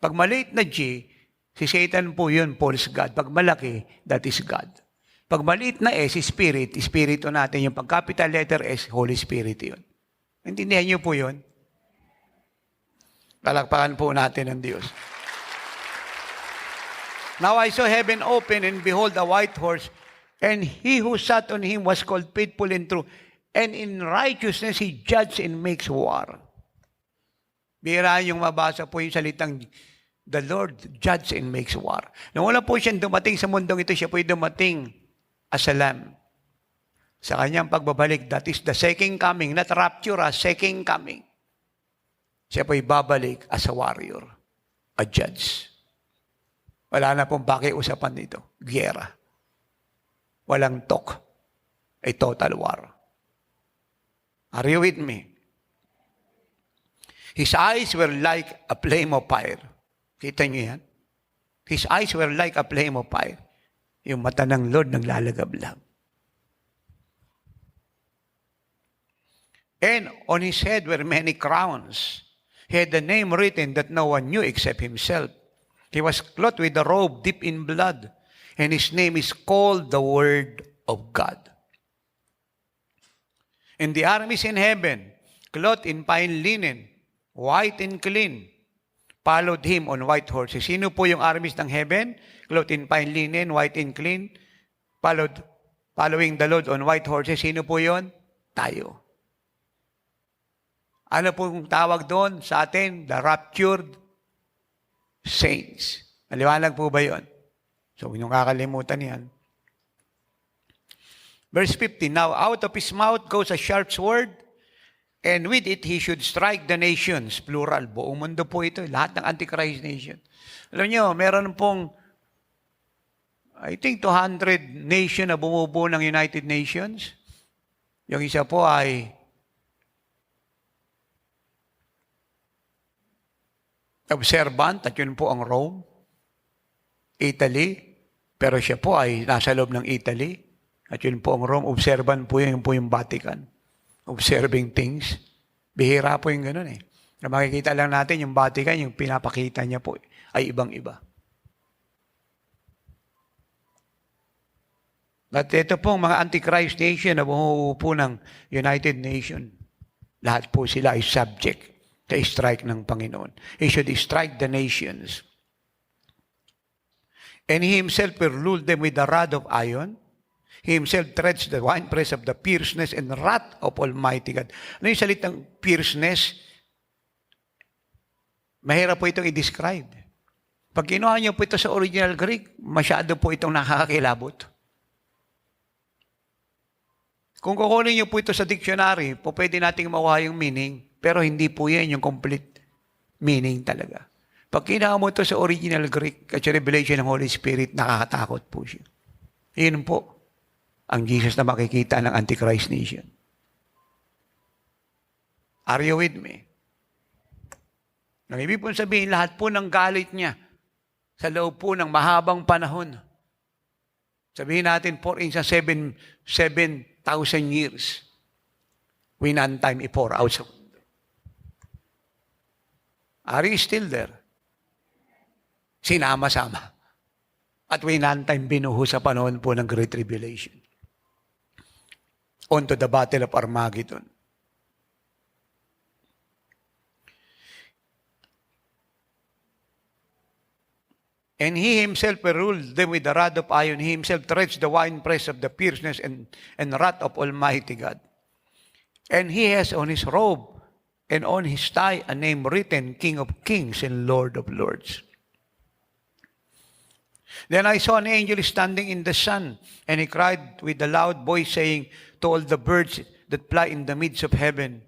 Pag maliit na G, si Satan po yun, false God. Pag malaki, that is God. Pag maliit na S, Spirit, Espiritu natin. Yung pag capital letter S, Holy Spirit yun. Intindihan niyo po yun? Palakpakan po natin ang Diyos. Now I saw heaven open, and behold, a white horse, and he who sat on him was called Faithful and True, and in righteousness he judges and makes war. Bihira yung mabasa po yung salitang, the Lord judges and makes war. Nung wala po siyang dumating sa mundong ito, siya po yung dumating as a lamb. Sa kanyang pagbabalik, that is the second coming, not rapture, second coming. Siya po'y babalik as a warrior, a judge. Wala na pong pakiusapan dito. Giyera. Walang talk. A total war. Are you with me? His eyes were like a flame of fire. Kita niyo yan? His eyes were like a flame of fire. Yung mata ng Lord naglalagablab. And on his head were many crowns. He had a name written that no one knew except himself. He was clothed with a robe dipped in blood, and his name is called the Word of God. And the armies in heaven, clothed in fine linen, white and clean, followed him on white horses. Sino po yung armies ng heaven? Clothed in fine linen, white and clean, following the Lord on white horses. Sino po yun? Tayo. Ano pong tawag doon sa atin? The raptured saints. Maliwanag po ba yun? So, huwag niyong kakalimutan yan. Verse 15, now out of his mouth goes a sharp sword, and with it he should strike the nations. Plural, buong mundo po ito. Lahat ng Antichrist nation. Alam niyo, meron pong, I think 200 nation na bumubuo ng United Nations. Yung isa po ay observant, at yun po ang Rome, Italy, pero siya po ay nasa loob ng Italy, at yun po ang Rome, observant po yun po yung Vatican. Observing things. Bihira po yung ganun eh. Na makikita lang natin yung Vatican, yung pinapakita niya po ay ibang-iba. At ito pong mga Antichrist nation na bumubuo po ng United Nation. Lahat po sila ay subject sa strike ng Panginoon. He should strike the nations. And He Himself will rule them with a rod of iron. He Himself treads the winepress of the fierceness and wrath of Almighty God. Ano yung salitang fierceness? Mahirap po itong i-describe. Pag kinuha niyo po ito sa original Greek, masyado po itong nakakakilabot. Kung kukunin niyo po ito sa dictionary, po pwede nating makuha yung meaning, pero hindi po yan yung complete meaning talaga. Pag kinuha mo ito sa original Greek, at sa revelation ng Holy Spirit, nakakatakot po siya. Yun po ang Jesus na makikita ng Antichrist nation. Are you with me? Ang ibig po sabihin, lahat po ng galit niya sa loob po ng mahabang panahon. Sabihin natin, for instance, 7,000 years. When time i-pour out sa mundo. Are you still there? Sinama-sama. At when time binuho sa panahon po ng Great Tribulation. On to the Battle of Armageddon. And He Himself will rule them with the rod of iron. He Himself treads the winepress of the fierceness and wrath of Almighty God. And He has on His robe and on His thigh a name written, King of Kings and Lord of Lords. Then I saw an angel standing in the sun, and he cried with a loud voice, saying to all the birds that fly in the midst of heaven,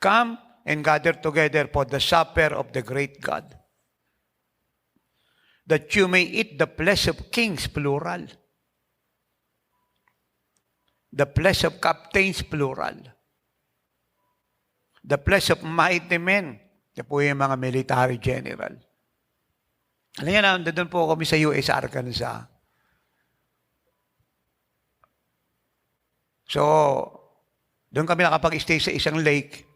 Come and gather together for the supper of the great God, that you may eat the flesh of kings, plural. The flesh of captains, plural. The flesh of mighty men. Ito po yung mga military general. Alam niyo na, doon po kami sa US Arkansas. So, doon kami nakapag-stay sa isang lake.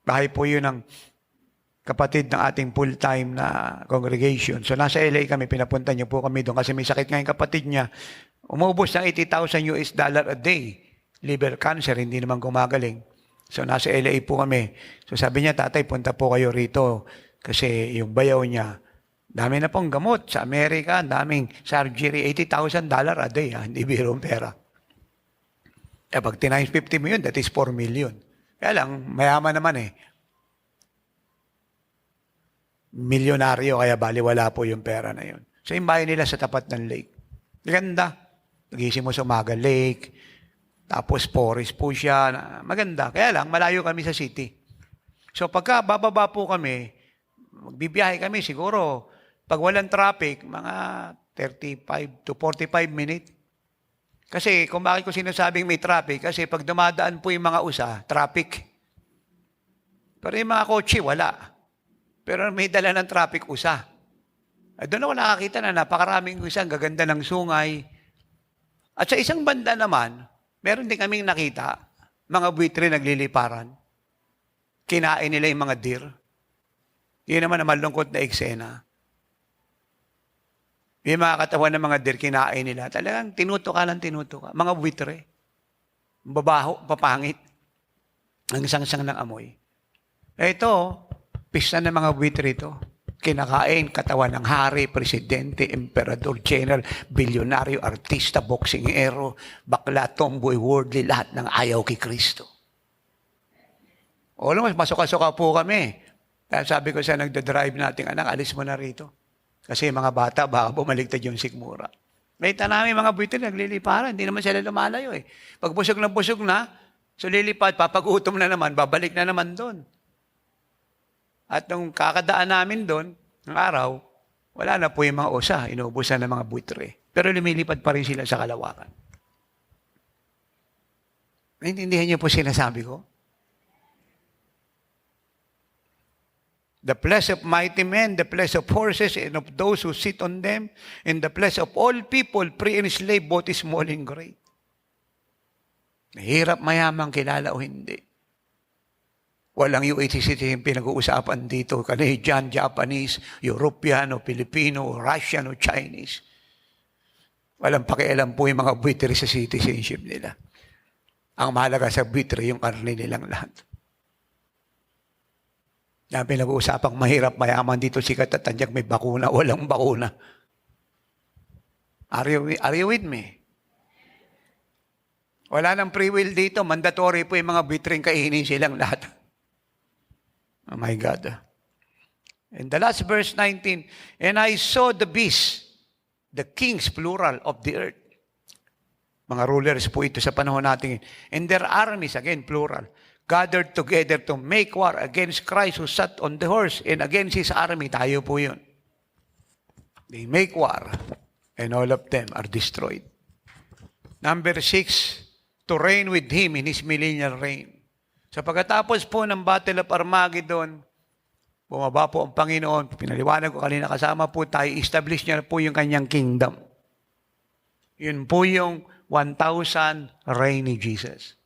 Bahay po yun ng kapatid ng ating full-time na congregation. So, nasa LA kami, pinapunta niyo po kami doon kasi may sakit nga yung kapatid niya. Umubos ng $80,000 a day. Liver cancer, hindi naman gumagaling. So, nasa LA po kami. So, sabi niya, tatay, punta po kayo rito kasi yung bayaw niya, dami na pong gamot sa Amerika, daming surgery, $80,000 a day, hindi birong pera. Eh, pag times 50 mo yun, that is 4 million. Kaya lang, mayaman naman eh. Milyonaryo, kaya baliwala po yung pera na yun. So, yung bahay nila sa tapat ng lake. Maganda. Nagising mo sa umaga, lake. Tapos, forest po siya. Maganda. Kaya lang, malayo kami sa city. So, pagka bababa po kami, magbibiyahe kami siguro, pag walang traffic, mga 35 to 45 minutes. Kasi kung bakit ko sinasabing may traffic, kasi pag dumadaan po yung mga usa, traffic. Pero yung mga kotse, wala. Pero may dala ng traffic usa. Doon ako nakakita na napakaraming usa, ang gaganda ng sungay. At sa isang banda naman, meron din kaming nakita, mga buitre nagliliparan. Kinain nila yung mga deer. Yun naman ang malungkot na eksena. Yung mga katawan ng mga deer, kinain nila. Talagang tinutuka lang tinutuka. Mga buitre. Babaho, papangit. Ang sangsang ng amoy. Ito, pista ng mga buitre ito. Kinakain, katawan ng hari, presidente, emperador, general, bilyonaryo, artista, boksingero, bakla, tomboy, worldly, lahat ng ayaw kay Kristo. O mas masuka-suka po kami. Kaya sabi ko sa nagdadrive nating anak, alis mo na rito. Kasi mga bata, baka bumaligtad yung sikmura. Nakita namin mga buwitin, nagliliparan. Hindi naman sila lumalayo eh. Pag busog na, so lilipad, papag-utom na naman, babalik na naman doon. At nung kakadaan namin doon, ng araw, wala na po yung mga osa, inuubusan ng mga buitre. Pero lumilipad pa rin sila sa kalawakan. Naintindihan niyo po sinasabi ko? The flesh of mighty men, the flesh of horses, and of those who sit on them, and the flesh of all people, free and slave, both small and great. Mahirap mayaman, kilala o hindi. Walang UATC yung pinag-uusapan dito, Canadian, Japanese, European, o Filipino, o Russian, o Chinese. Walang pakialam po yung mga buitre sa citizenship nila. Ang mahalaga sa buitre, yung karne nilang lahat. Yan pinag-uusapang mahirap, mayaman dito, sikat at tanyak, may bakuna, walang bakuna. Are you with me? Wala nang free will dito, mandatory po yung mga bitring kainin silang lahat. Oh my God. And the last verse 19, and I saw the beasts, the kings, plural, of the earth. Mga rulers po ito sa panahon natin. And their armies, again, plural, gathered together to make war against Christ who sat on the horse and against his army. Tayo po yun. They make war and all of them are destroyed. Number 6, to reign with him in his millennial reign. Sa pagkatapos po ng Battle of Armageddon, bumaba po ang Panginoon. Pinaliwanag ko kanina, kasama po tayo, establish niya po yung kanyang kingdom. Yun po yung 1,000 reign ni Jesus.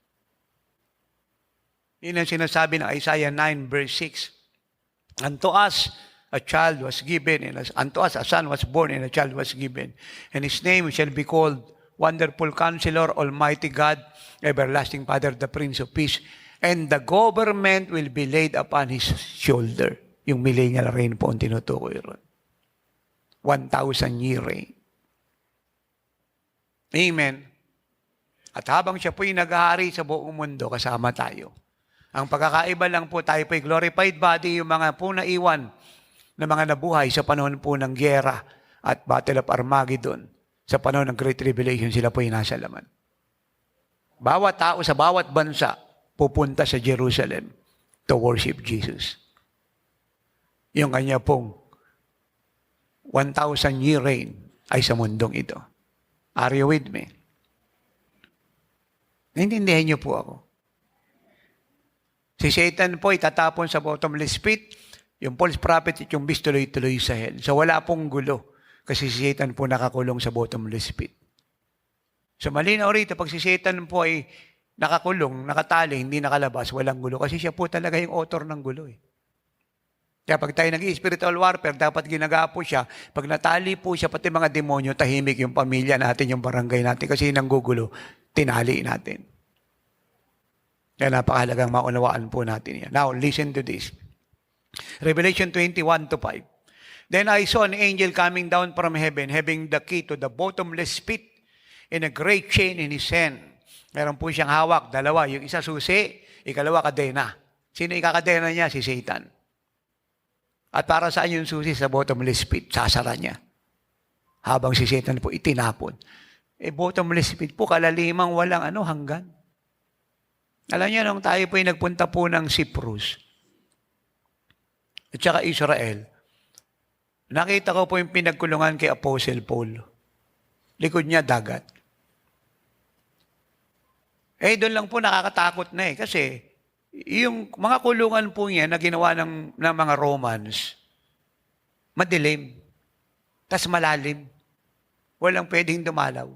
Yun ang sinasabi ng Isaiah 9 verse 6. Unto us a child was given, and unto us a son was born, and a child was given. And his name shall be called Wonderful Counselor, Almighty God, Everlasting Father, the Prince of Peace. And the government will be laid upon his shoulder. Yung millennial reign po ang tinutukoy ron. 1,000-year reign. Amen. At habang siya po'y naghahari sa buong mundo, kasama tayo. Ang pagkakaiba lang po, tayo po'y glorified body, yung mga po naiwan na mga nabuhay sa panahon po ng gyera at Battle of Armageddon. Sa panahon ng Great Tribulation, sila po'y nasa laman. Bawat tao sa bawat bansa pupunta sa Jerusalem to worship Jesus. Yung kanya pong 1,000-year reign ay sa mundong ito. Are you with me? Naintindihan niyo po ako. Si Satan po itatapon sa bottomless pit, yung false prophet at yung beast tuloy-tuloy sa hell. So wala pong gulo kasi si Satan po nakakulong sa bottomless pit. So malinaw rito, pag si Satan po ay nakakulong, nakatali, hindi nakalabas, walang gulo. Kasi siya po talaga yung author ng gulo. Kaya pag tayo nag-spiritual warfare, dapat ginagawa po siya. Pag natali po siya, pati mga demonyo, tahimik yung pamilya natin, yung barangay natin. Kasi nanggugulo, tinali natin. Kaya napakahalagang maunawaan po natin yan. Now, listen to this. Revelation 21:5. Then I saw an angel coming down from heaven, having the key to the bottomless pit and a great chain in his hand. Meron po siyang hawak, dalawa. Yung isa susi, ikalawa kadena. Sino ikakadena niya? Si Satan. At para saan yung susi sa bottomless pit? Sasara niya. Habang si Satan po itinapon. Bottomless pit po, kalalimang walang hanggan. Alam niyo, nung tayo po nagpunta po ng Cyprus at saka Israel, nakita ko po yung pinagkulungan kay Apostle Paul. Likod niya, dagat. Doon lang po nakakatakot na kasi yung mga kulungan po niya na ginawa ng mga Romans, madilim, tas malalim, walang pwedeng dumalaw.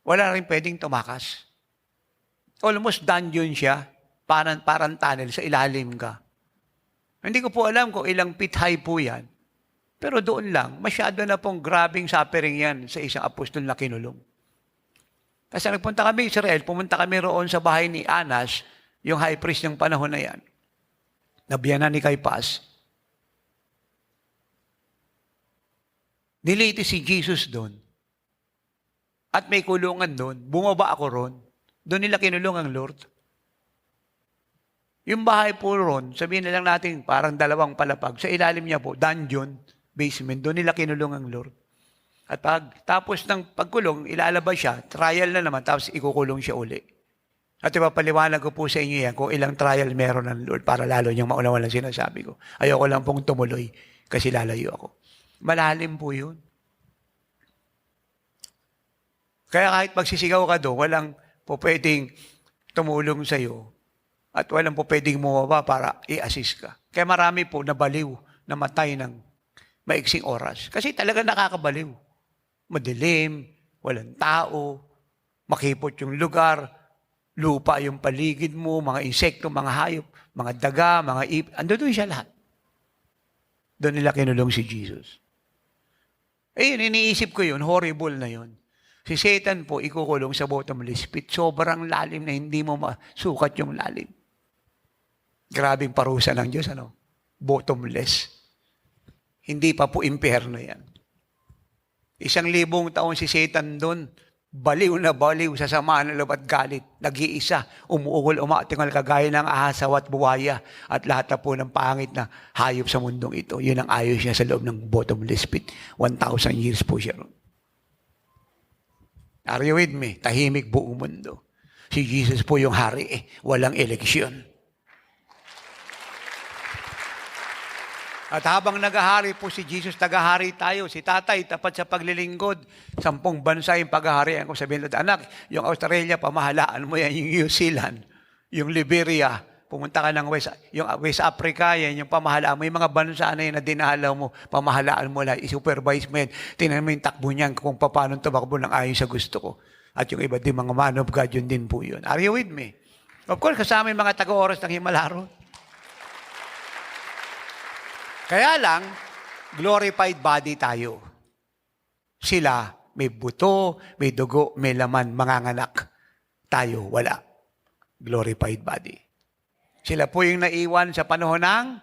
Wala rin pwedeng tumakas. Almost dungeon siya, parang tunnel, sa ilalim ka. Hindi ko po alam kung ilang feet high po yan, pero doon lang, masyado na pong grabing suffering yan sa isang apostol na kinulong. Kasi nagpunta kami Israel, pumunta kami roon sa bahay ni Anas, yung high priest ng panahon na yan. Nabiyanan ni Caiphas. Niliti si Jesus doon. At may kulungan doon. Bumaba ako roon. Doon nila kinulong ang Lord. Yung bahay po roon, sabihin na lang natin parang dalawang palapag. Sa ilalim niya po, dungeon, basement. Doon nila kinulong ang Lord. At tapos ng pagkulong, ilalabas siya, trial na naman, tapos ikukulong siya uli. At ipapaliwanag ko po sa inyo yan kung ilang trial meron ng Lord para lalo niyang maunawan lang sinasabi ko. Ayoko lang pong tumuloy kasi lalayo ako. Malalim po yun. Kaya kahit magsisigaw ka doon, walang po pwedeng tumulong sa iyo at walang po pwedeng bumaba para i-assist ka. Kaya marami po nabaliw, namatay ng maiksing oras. Kasi talaga nakakabaliw. Madilim, walang tao, makipot yung lugar, lupa yung paligid mo, mga insekto, mga hayop, mga daga, mga ando doon siya lahat. Doon nila kinulong si Jesus. Iniisip ko yun, horrible na yun. Si Satan po, ikukulong sa bottomless pit. Sobrang lalim na hindi mo masukat yung lalim. Grabing parusa ng Diyos, ano? Bottomless. Hindi pa po impyerno yan. 1,000 taon si Satan doon. Baliw na baliw sa sama ng loob at galit. Nag-iisa, umuugol, umatingal kagaya ng ahasaw at buwaya at lahat na po ng pangit na hayop sa mundong ito. Yun ang ayos niya sa loob ng bottomless pit. 1,000 years po siya ron. Are you with me? Tahimik buong mundo. Si Jesus po yung hari walang eleksyon. At habang nagahari po si Jesus, tagahari tayo. Si tatay, tapat sa paglilingkod. 10 bansa yung paghaharian ko. Sabihin natin, anak, yung Australia, pamahalaan mo yan. Yung New Zealand, yung Liberia, pumunta ka ng yung West Africa, yan yung pamahalaan mo. Yung mga bansa na yun na dinahalaw mo, pamahalaan mo lang, i-supervise mo yan. Tingnan mo yung takbo niyan kung paano tumakbo ng ayon sa gusto ko. At yung iba din mga man of God, yun din po yun. Are you with me? Of course, kasama yung mga taga-oras ng Himalaro. Kaya lang, glorified body tayo. Sila, may buto, may dugo, may laman, manganganak. Tayo, wala. Glorified body. Sila po yung naiwan sa panahon ng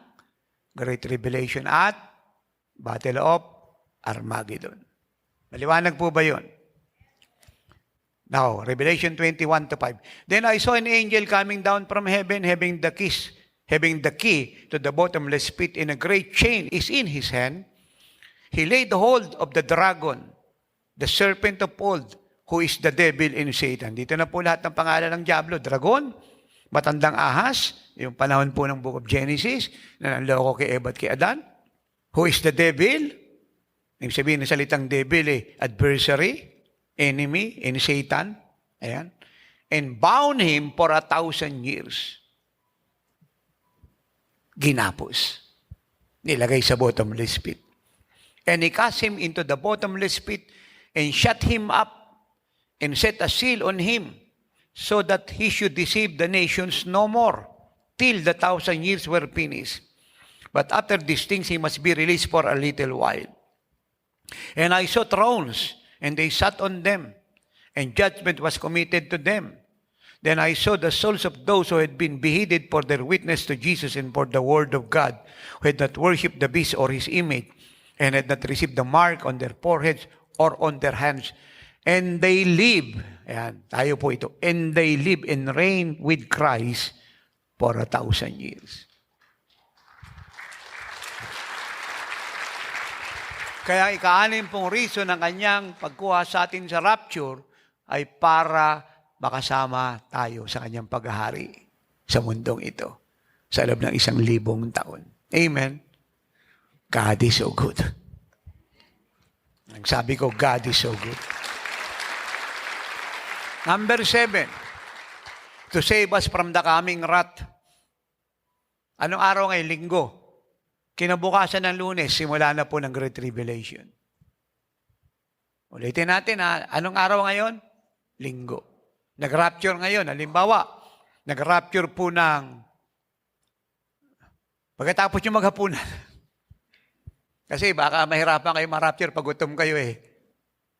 Great Tribulation at Battle of Armageddon. Maliwanag po ba yun? Now, Revelation 21:5. Then I saw an angel coming down from heaven, having the key to the bottomless pit, and a great chain is in his hand. He laid hold of the dragon, the serpent of old, who is the devil and Satan. Dito na po lahat ng pangalan ng Diablo. Dragon, matandang ahas, yung panahon po ng Book of Genesis, na nanloko kay Eva at kay Adan. Who is the devil? Ibig sabihin ng salitang devil, adversary, enemy, and Satan. Ayan. And bound him for 1,000 years. Ginapos. Nilagay sa bottomless pit. And he cast him into the bottomless pit and shut him up and set a seal on him so that he should deceive the nations no more till the 1,000 years were finished. But after these things, he must be released for a little while. And I saw thrones, and they sat on them, and judgment was committed to them. Then I saw the souls of those who had been beheaded for their witness to Jesus and for the word of God, who had not worshipped the beast or his image, and had not received the mark on their foreheads or on their hands. And they live, ayan, tayo po ito, and they live and reign with Christ for 1,000 years. Kaya ika-anim pong reason ng kanyang pagkuha sa atin sa rapture ay para makasama tayo sa kanyang paghahari sa mundong ito sa loob ng 1,000 taon. Amen? God is so good. Ang sabi ko, God is so good. Number 7, to save us from the coming wrath. Anong araw ngayon? Linggo. Kinabukasan ng Lunes, simula na po ng Great Tribulation. Ulitin natin ha. Anong araw ngayon? Linggo. Nag-rapture ngayon. Halimbawa, nag-rapture po ng pagkatapos nyo maghapunan. Kasi baka mahirapan kayo ma-rapture pag gutom kayo eh.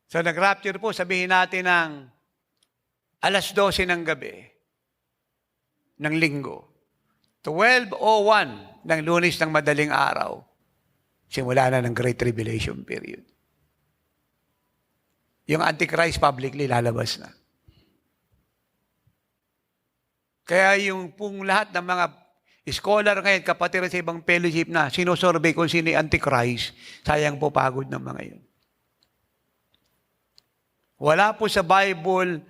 So nag-rapture po, sabihin natin ng 12:00 ng gabi ng linggo. 12:01 ng Lunes ng madaling araw. Simula na ng Great Tribulation period. Yung Antichrist publicly lalabas na. Kaya yung pong lahat ng mga scholar ngayon, kapatid sa ibang fellowship na sinusurvey kung sino yung Antichrist, sayang po pagod ng mga yun. Wala po sa Bible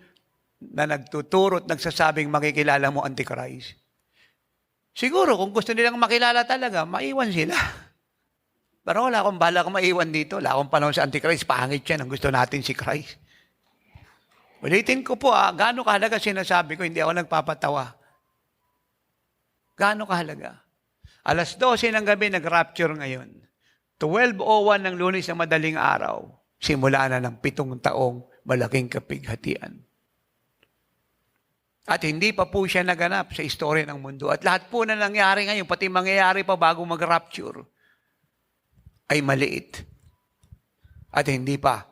na nagtuturo at nagsasabing makikilala mo Antichrist. Siguro kung gusto nilang makilala talaga, maiwan sila. Pero wala akong bala kung maiwan dito. Wala akong panahon sa Antichrist. Pangit yan. Ang gusto natin si Christ. Ulitin ko po, gaano kahalaga sinasabi ko, hindi ako nagpapatawa. Gaano kahalaga? 12:00 ng gabi, nag-rapture ngayon. 12:01 ng Lunes ng madaling araw, simula na ng 7 taong malaking kapighatian. At hindi pa po siya naganap sa istorya ng mundo. At lahat po na nangyari ngayon, pati mangyayari pa bago mag-rapture, ay maliit. At hindi pa.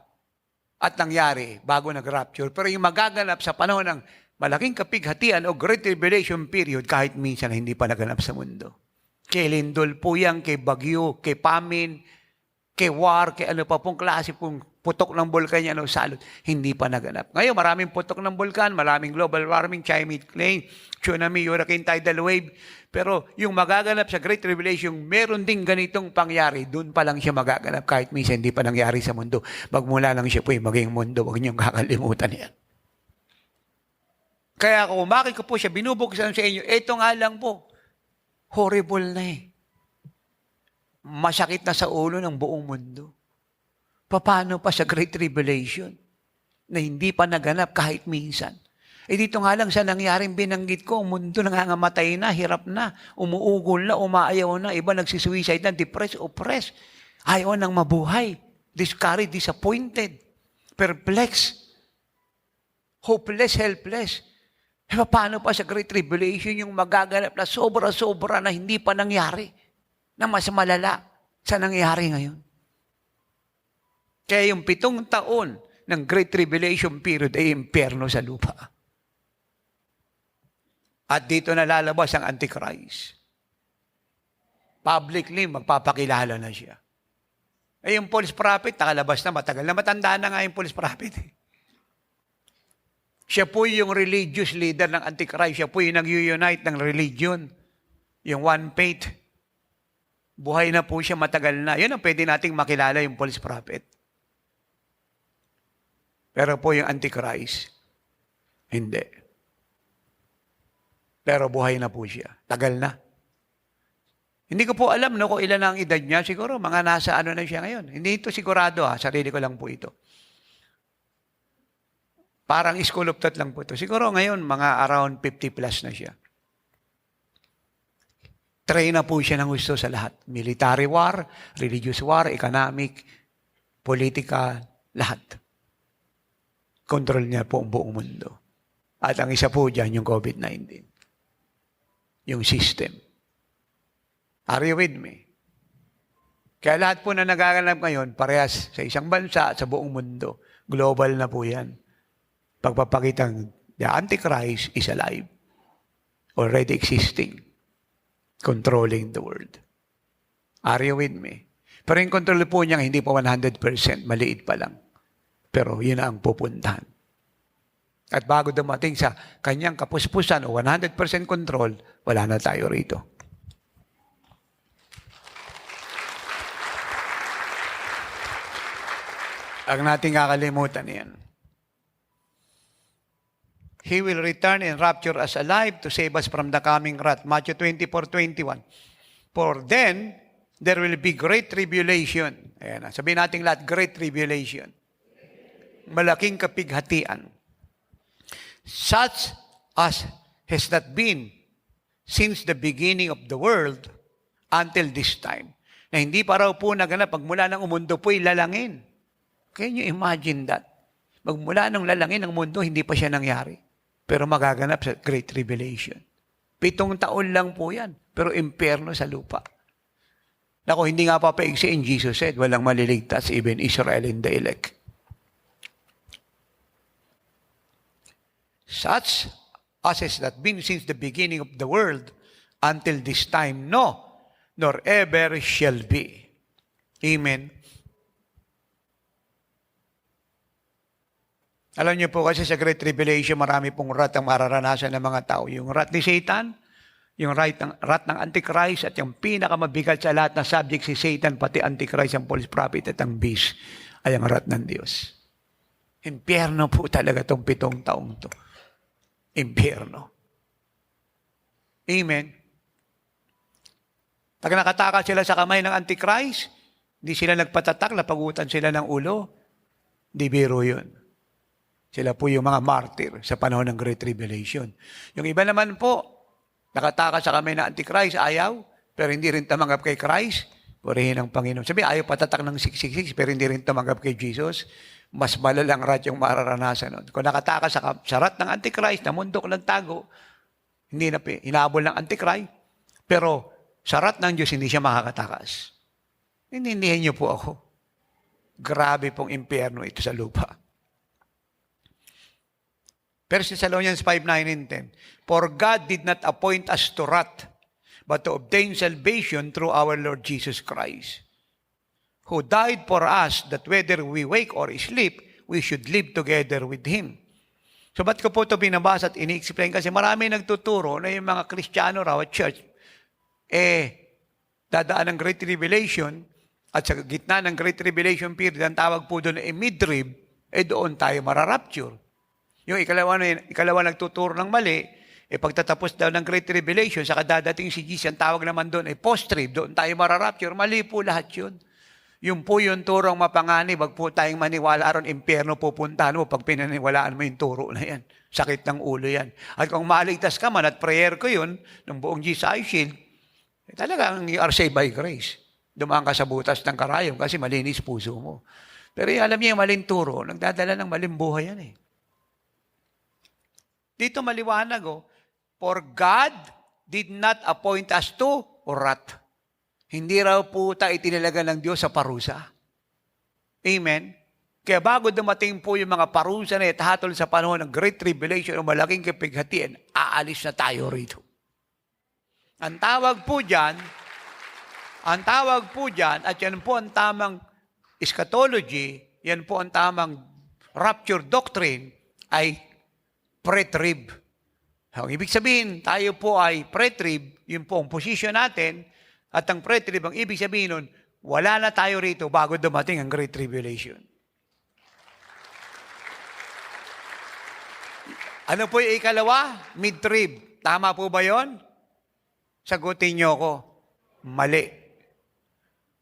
At nangyari bago nag-rapture. Pero yung magaganap sa panahon ng malaking kapighatian o Great Tribulation period kahit minsan hindi pa naganap sa mundo. Kay lindol po yan, kay bagyo, kay famine, kay war, kay ano pa pong klase pong putok ng bulkan yan o salot, hindi pa naganap. Ngayon, maraming putok ng bulkan, maraming global warming, climate change, tsunami, hurricane, tidal wave. Pero yung magaganap sa Great Tribulation, meron ding ganitong pangyari. Doon pa lang siya magaganap kahit minsan hindi pa nangyari sa mundo. Magmula lang siya po yung maging mundo. Huwag niyong kakalimutan yan. Kaya kung umakit ko po siya, binubuksan sa inyo, ito nga lang po, horrible na eh. Masakit na sa ulo ng buong mundo. Paano pa sa Great Tribulation na hindi pa naganap kahit minsan? Dito nga lang sa nangyaring binanggit ko, ang mundo nangangamatay na, hirap na, umuugol na, umaayaw na, iba nagsisuicide na, depressed, oppressed, ayaw nang mabuhay, discouraged, disappointed, perplexed, hopeless, helpless. Paano pa sa Great Tribulation yung magaganap na sobra-sobra na hindi pa nangyari, na mas malala sa nangyari ngayon? Kaya yung 7 taon ng Great Tribulation period ay impyerno sa lupa. At dito na lalabas ang Antichrist. Publicly, magpapakilala na siya. Yung false prophet, nakalabas na, matagal na, matanda na nga yung false prophet. Siya po yung religious leader ng Antichrist. Siya po yung nag-unite ng religion. Yung one faith. Buhay na po siya, matagal na. Yun ang pwede nating makilala yung false prophet. Pero po yung Antichrist, hindi. Pero buhay na po siya. Tagal na. Hindi ko po alam kung ilan ang edad niya. Siguro mga nasa ano na siya ngayon. Hindi ito sigurado sarili ko lang po ito. Parang school of thought lang po ito. Siguro ngayon mga around 50 plus na siya. Train na po siya ng gusto sa lahat. Military war, religious war, economic, political, lahat. Control niya po ang buong mundo. At ang isa po dyan, yung COVID-19. Yung system. Are you with me? Kaya lahat po na nagaganap ngayon, parehas sa isang bansa at sa buong mundo. Global na po yan. Pagpapakitang the Antichrist is alive. Already existing. Controlling the world. Are you with me? Pero yung control po niya, hindi pa 100%. Maliit pa lang. Pero yun ang pupuntahan. At bago dumating sa kanyang kapuspusan o 100% control, wala na tayo rito. Ang nating kakalimutan yan. He will return and rapture us alive to save us from the coming wrath. Matthew 24:21. For then, there will be great tribulation. Ayan, sabihin natin lahat, great tribulation. Malaking kapighatian. Such as has not been since the beginning of the world until this time. Na hindi pa raw po naganap, pagmula ng mundo po'y lalangin. Can you imagine that? Magmula ng lalangin ng mundo, hindi pa siya nangyari. Pero magaganap sa Great Tribulation. 7 taon lang po yan. Pero impyerno sa lupa. Naku, hindi nga papaigsiin, Jesus said, walang maliligtas, even Israel and the elect. Such as has not been since the beginning of the world until this time, no, nor ever shall be. Amen. Alam niyo po kasi sa Great Tribulation, marami pong wrath ang mararanasan ng mga tao. Yung wrath ni Satan, yung wrath ng Antichrist, at yung pinakamabigat sa lahat na subject si Satan, pati Antichrist, ang false prophet at ang beast, ay ang wrath ng Diyos. Impyerno po talaga itong 7 taong to. Impyerno. Amen. Pag nakatakas sila sa kamay ng Antichrist, hindi sila nagpatatak, lapagutan sila ng ulo, di biro yun. Sila po yung mga martyr sa panahon ng Great Tribulation. Yung iba naman po, nakatakas sa kamay ng Antichrist, ayaw, pero hindi rin tumanggap kay Christ, purihin ang Panginoon. Sabi, ayaw patatak ng 666, pero hindi rin tumanggap kay Jesus. Mas malalang wrath yung mararanasan nun. Kung nakatakas sa wrath ng Antichrist, na mundok ng tago, hindi na hinabol ng Antichrist, pero sa wrath ng Diyos, hindi siya makakatakas. Inindihan niyo po ako. Grabe pong impyerno ito sa lupa. 1 Thessalonians 5, 9 and 10. For God did not appoint us to wrath, but to obtain salvation through our Lord Jesus Christ, who died for us, that whether we wake or sleep, we should live together with Him. So ba't ko po ito binabasa at ini-explain? Kasi marami nagtuturo na yung mga Kristiyano raw at church, dadaan ng Great Tribulation, at sa gitna ng Great Tribulation period, ang tawag po doon ay midrib, doon tayo mararapture. Yung ikalawa nagtuturo ng mali, pagtatapos daw ng Great Tribulation, saka dadating si Jesus, ang tawag naman doon ay post-trib, doon tayo mararapture. Mali po lahat yun. Yung po yung turong mapanganib, wag po tayong maniwala ron, impyerno pupuntahan mo pag pinaniwalaan mo yung turo na yan. Sakit ng ulo yan. At kung maligtas ka man, at prayer ko yun, ng buong Jesus Eye Shield, talagang you are saved by grace. Dumaan ka sa butas ng karayom kasi malinis puso mo. Pero alam niyo yung maling turo, nagdadala ng maling buhay yan eh. Dito maliwanag, for God did not appoint us to wrath. Hindi raw po tayo itinalaga ng Diyos sa parusa. Amen? Kaya bago dumating po yung mga parusa na itahatol sa panahon ng Great Tribulation o malaking kapighatian, aalis na tayo rito. Ang tawag po dyan, at yan po ang tamang eschatology, yan po ang tamang rapture doctrine, ay pre-trib. Ang ibig sabihin, tayo po ay pre-trib, yun po ang position natin, at ang pre-trib, ang ibig sabihin nun, wala na tayo rito bago dumating ang Great Tribulation. Ano po yung ikalawa? Mid-trib. Tama po ba yon? Sagutin niyo ko. Mali.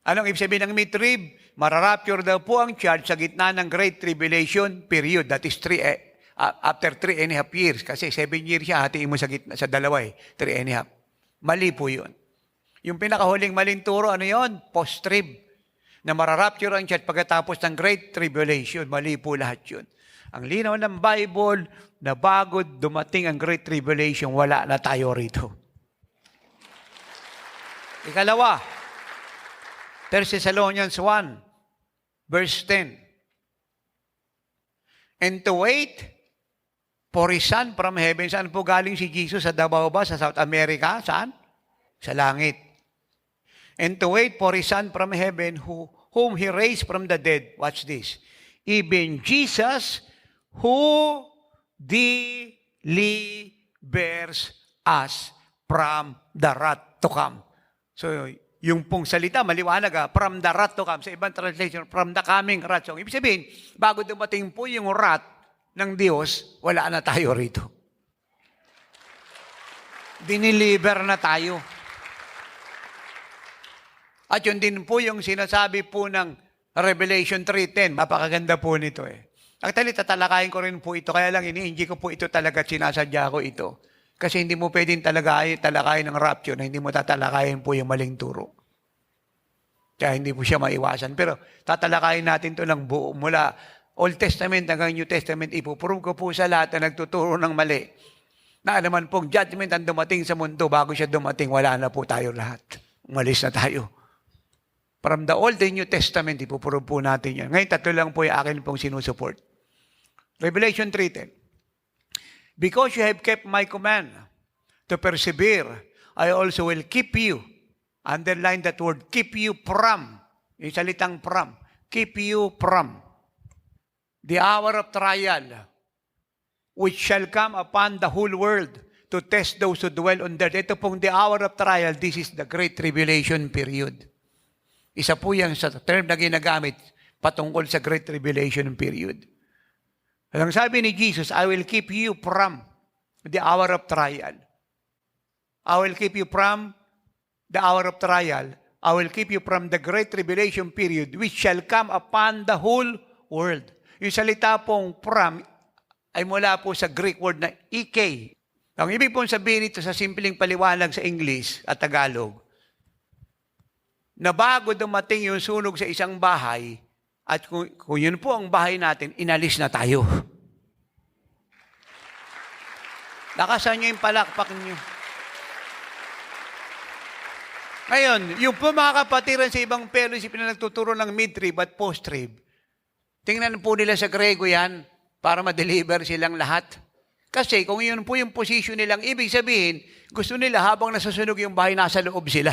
Anong ibig sabihin ng mid-trib? Mararapture daw po ang church sa gitna ng Great Tribulation period. That is after 3.5 years. Kasi 7 years siya, hatiin mo sa gitna, sa dalawa 3.5. Mali po yun. Yung pinakahuling maling turo, ano yun? Post-trib. Na mararapture ang church pagkatapos ng Great Tribulation. Mali po lahat yun. Ang linaw ng Bible, na bago dumating ang Great Tribulation, wala na tayo rito. Ikalawa, 1 Thessalonians 1, verse 10. And to wait for His Son from heaven. Saan po galing si Jesus? Sa Davao ba? Sa South America? Saan? Sa langit. And to wait for His Son from heaven, whom He raised from the dead. Watch this. Even Jesus, who delivers us from the wrath to come. So, yung pong salita, maliwanag from the wrath to come. Sa ibang translation, from the coming wrath. So, ibig sabihin, bago dumating po yung wrath ng Diyos, wala na tayo rito. Diniliver na tayo. At yun din po yung sinasabi po ng Revelation 3:10. Mapakaganda po nito Actually, tatalakayin ko rin po ito. Kaya lang, ini-enjoy ko po ito talaga, sinasadya ko ito. Kasi hindi mo pwedeng talakayin ng rapture na hindi mo tatalakayin po yung maling turo. Kaya hindi po siya maiwasan. Pero tatalakayin natin ito ng buo mula Old Testament hanggang New Testament. Ipuprove ko po sa lahat na nagtuturo ng mali. Na naman pong judgment ang dumating sa mundo, bago siya dumating, wala na po tayo lahat. Umalis na tayo. From the Old and New Testament, ipuprove po natin yan. Ngayon, tatlo lang po yung akin pong sinusupport. Revelation 3:10. Because you have kept my command to persevere, I also will keep you. Underline that word, keep you from. Yung salitang from. Keep you from the hour of trial, which shall come upon the whole world to test those who dwell on earth. Ito pong the hour of trial, this is the Great Tribulation period. Isa po yan sa term na ginagamit patungkol sa Great Tribulation period. Ang sabi ni Jesus, I will keep you from the hour of trial. I will keep you from the hour of trial. I will keep you from the Great Tribulation period, which shall come upon the whole world. Yung salita pong from ay mula po sa Greek word na ik. Ang ibig pong sabihin ito sa simpleng paliwanag sa English at Tagalog, na bago dumating yung sunog sa isang bahay, at kung yun po ang bahay natin, inalis na tayo. Lakasan nyo yung palakpak nyo. Ngayon, yung po mga kapatiran sa ibang fellowship na nagtuturo ng mid-trib at post-trib, tingnan po nila sa Grego yan para ma-deliver silang lahat. Kasi kung yun po yung position nilang, ibig sabihin, gusto nila habang nasusunog yung bahay, nasa loob sila.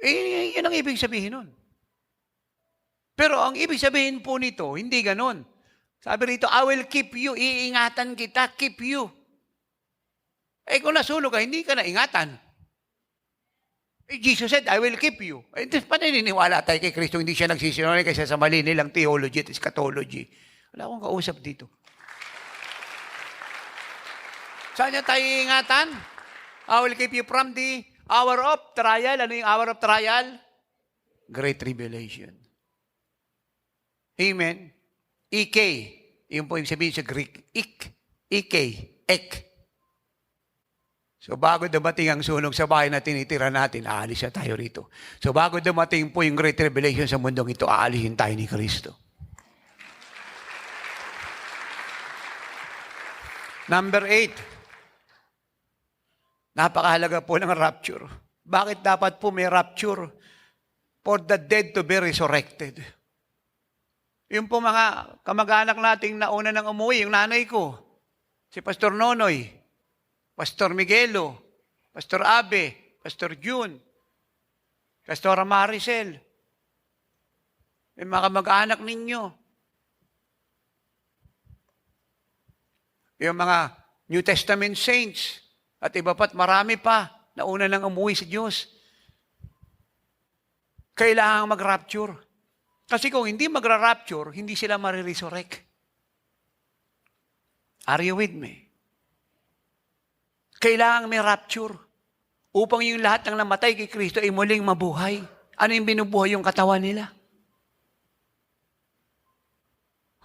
Yun ang ibig sabihin nun. Pero ang ibig sabihin po nito, hindi ganon. Sabi rito, I will keep you, iingatan kita, keep you. Kung nasunog ka, hindi ka na ingatan. Jesus said, I will keep you. Paniniwala tayo kay Kristo, hindi siya nagsisinungaling kasi sa mali nilang theology at eschatology. Wala akong kausap dito. Saan niya tayo iingatan? I will keep you from the hour of trial. Ano yung hour of trial? Great tribulation. Amen. Ik. Yung po yung sabihin sa Greek. Ik. Ek. So bago dumating ang sunog sa bahay na tinitira natin, aalis na tayo rito. So bago dumating po yung Great Tribulation sa mundong ito, aalisin tayo ni Kristo. Number 8. Napakahalaga po ng rapture. Bakit dapat po may rapture? For the dead to be resurrected. Yung po mga kamag-anak nating nauna nang umuwi, yung nanay ko, si Pastor Nonoy, Pastor Miguelo, Pastor Abe, Pastor June, Pastor Maricel, yung mga kamag-anak ninyo, yung mga New Testament saints, at iba pa't marami pa, nauna nang umuwi sa Diyos. Kailangang mag-rapture. Kasi kung hindi magra-rapture, hindi sila mariresurrect. Are you with me? Kailangang may rapture upang yung lahat ng namatay kay Kristo ay muling mabuhay. Ano yung binubuhay yung katawan nila?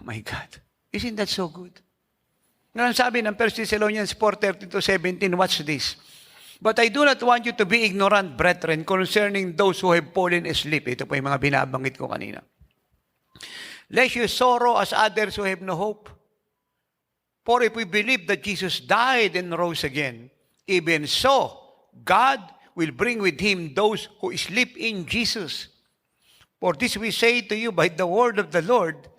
Oh my God. Isn't that so good? Ngayon sabi ng 1 Thessalonians 4:13-17, watch this. But I do not want you to be ignorant, brethren, concerning those who have fallen asleep. Ito po yung mga binabanggit ko kanina. Lest you sorrow as others who have no hope. For if we believe that Jesus died and rose again, even so, God will bring with Him those who sleep in Jesus. For this we say to you by the word of the Lord,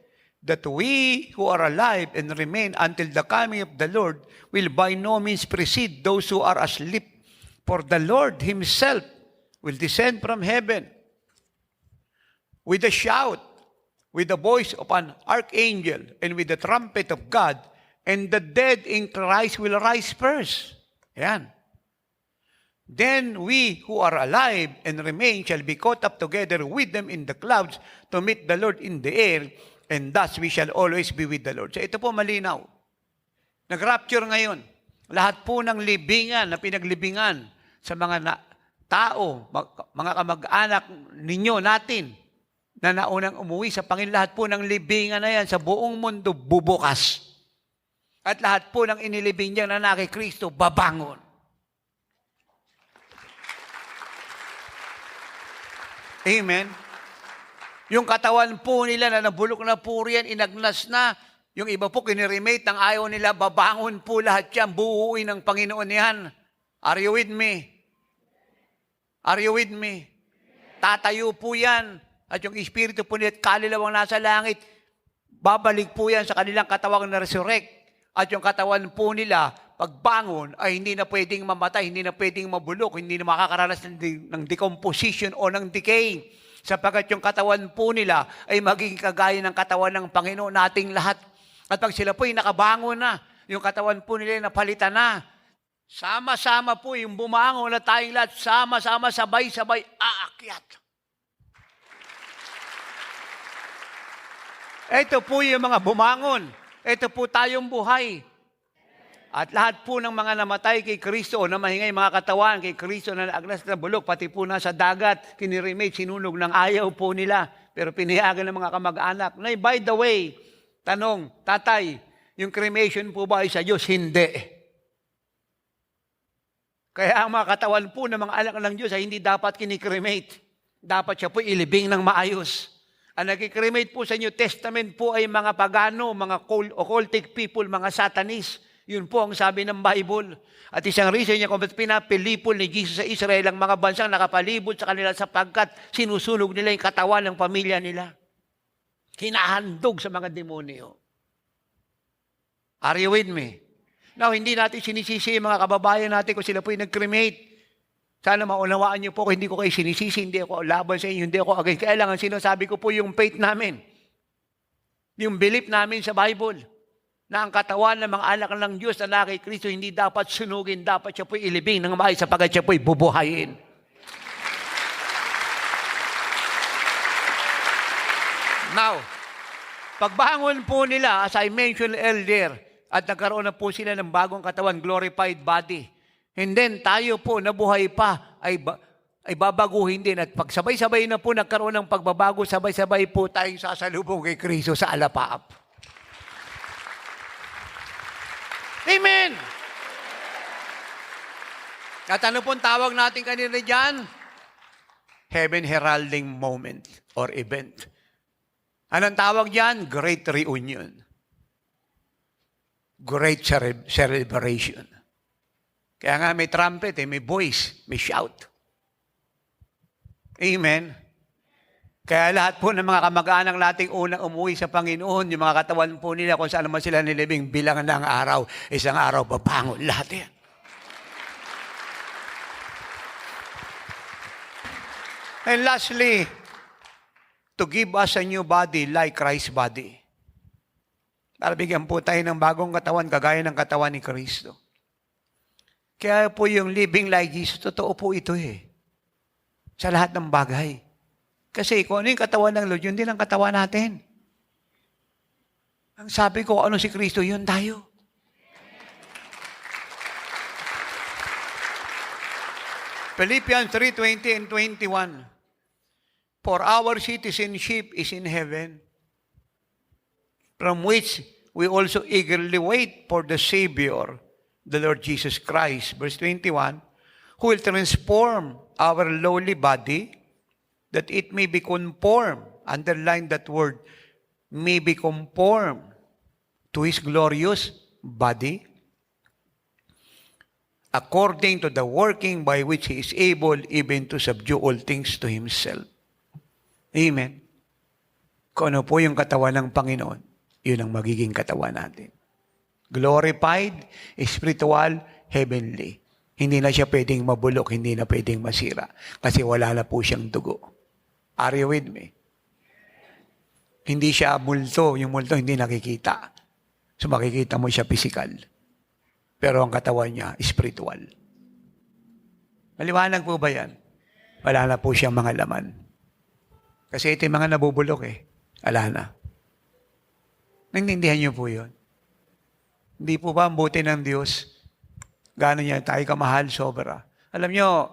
that we who are alive and remain until the coming of the Lord will by no means precede those who are asleep. For the Lord Himself will descend from heaven with a shout, with the voice of an archangel, and with the trumpet of God, and the dead in Christ will rise first. Yan. Then we who are alive and remain shall be caught up together with them in the clouds to meet the Lord in the air, and thus we shall always be with the Lord. So ito po malinaw. Nag-rapture ngayon. Lahat po ng libingan na pinaglibingan sa mga tao, mga kamag-anak ninyo natin, na naunang umuwi sa Panginoon, lahat po ng libingan na yan sa buong mundo bubukas. At lahat po ng inilibing niya na kay Kristo babangon. Amen. Yung katawan po nila na nabulok na po riyan, inagnas na. Yung iba po kiniremate ng ayaw nila, babangon po lahat yan, buuin ng Panginoon yan. Are you with me? Are you with me? Tatayo po yan. At yung espiritu po nila, kalilawang nasa langit, babalik po yan sa kanilang katawang na resurrect. At yung katawan po nila, pagbangon, ay hindi na pwedeng mamatay, hindi na pwedeng mabulok, hindi na makakaranas ng decomposition o ng decay. Sapagkat yung katawan po nila ay magiging kagaya ng katawan ng Panginoon nating lahat. At pag sila po ay nakabangon na, yung katawan po nila ay napalitan na, sama-sama po yung bumangon na tayong lahat, sama-sama, sabay-sabay, aakyat. Ito po yung mga bumangon. Ito po tayong buhay. At lahat po ng mga namatay kay Kristo o na mahingay mga katawan kay Kristo na naagnas na bulok, pati po nasa dagat, kiniremate, sinunog ng ayaw po nila. Pero pinayagan ng mga kamag-anak. Nay, by the way, tanong, tatay, yung cremation po ba ay sa Diyos? Hindi. Kaya ang mga katawan po ng mga anak ng Diyos ay hindi dapat kinikremate. Dapat siya po ilibing ng maayos. Ang nagkikremate po sa New Testament po ay mga pagano, mga occultic people, mga satanis. Yun po ang sabi ng Bible. At isang reason niya kung ba't pinapilipol ni Jesus sa Israel ang mga bansang nakapalibot sa kanila sapagkat sinusunog nila yung katawan ng pamilya nila. Hinahandog sa mga demonyo. Are you with me? Now, hindi natin sinisisi yung mga kababayan natin kung sila po yung nag-cremate. Sana maunawaan niyo po kung hindi ko kayo sinisisi, hindi ako laban sa inyo, hindi ako against. Kaya lang, ang sinasabi ko po yung faith namin. Yung belief namin sa Bible. Na ang katawan ng mga anak ng Diyos na kay Kristo hindi dapat sunugin, dapat siya po'y ilibing ng maayos sapagkat siya po'y bubuhayin. Now, pagbangon po nila, as I mentioned earlier, at nagkaroon na po sila ng bagong katawan, glorified body. And then tayo po, nabuhay pa, ay babaguhin din. At pagsabay-sabay na po nagkaroon ng pagbabago, sabay-sabay po tayong sasalubong kay Kristo sa alapaap. Amen! At ano pong tawag natin kanina dyan? Heaven heralding moment or event. Anong tawag dyan? Great reunion. Great celebration. Kaya nga may trumpet, may voice, may shout. Amen. Kaya lahat po ng mga kamag-anak nating unang umuwi sa Panginoon, yung mga katawan po nila kung saan naman sila nilibing bilang ng araw, isang araw babangon lahat yan. And lastly, to give us a new body like Christ's body. Para bigyan po tayo ng bagong katawan, kagaya ng katawan ni Kristo. Kaya po yung living like Jesus, totoo po ito sa lahat ng bagay. Kasi kung ano yung katawan ng Lord, yun din ang katawan natin. Ang sabi ko, ano si Kristo, yun tayo. Philippians 3:20 and 21. For our citizenship is in heaven, from which we also eagerly wait for the Savior, the Lord Jesus Christ. Verse 21, who will transform our lowly body, that it may be conformed, underline that word, may be conformed to His glorious body, according to the working by which He is able even to subdue all things to Himself. Amen. Kung ano po yung katawan ng Panginoon, yun ang magiging katawan natin. Glorified, spiritual, heavenly. Hindi na siya pwedeng mabulok, hindi na pwedeng masira. Kasi wala na po siyang dugo. Are you with me? Hindi siya multo. Yung multo hindi nakikita. So makikita mo siya physical. Pero ang katawan niya, spiritual. Maliwanag po ba yan? Wala na po siyang mga laman. Kasi ito yung mga nabubulok Wala na. Naintindihan niyo po yun? Hindi po ba ang buti ng Diyos? Gano'n niya tayo kamahal, sobra. Alam niyo,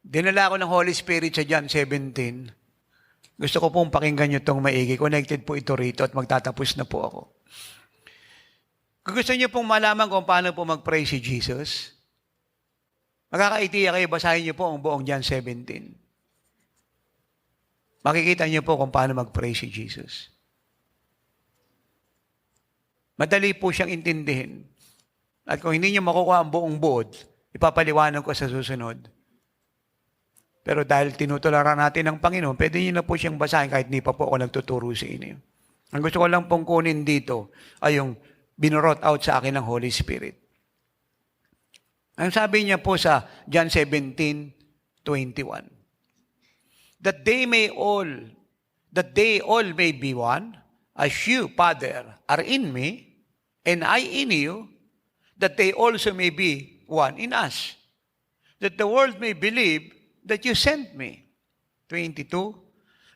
dinala ako ng Holy Spirit sa John 17. Gusto ko pong pakinggan niyo itong maigi. Connected po ito rito at magtatapos na po ako. Kung gusto niyo pong malaman kung paano po mag-pray si Jesus, magkakaitiya kayo, basahin niyo po ang buong John 17. Makikita niyo po kung paano mag-pray si Jesus. Madali po siyang intindihin. At kung hindi niyo makukuha ang buong buod, ipapaliwanag ko sa susunod. Pero dahil tinutularan natin ng Panginoon, pwede niyo na po siyang basahin kahit hindi pa po ako nagtuturo sa inyo. Ang gusto ko lang pong kunin dito ay yung binurot out sa akin ng Holy Spirit. Ang sabi niya po sa John 17:21, that they all may be one, as you, Father, are in me, and I in you, that they also may be one in us, that the world may believe that you sent me. 22,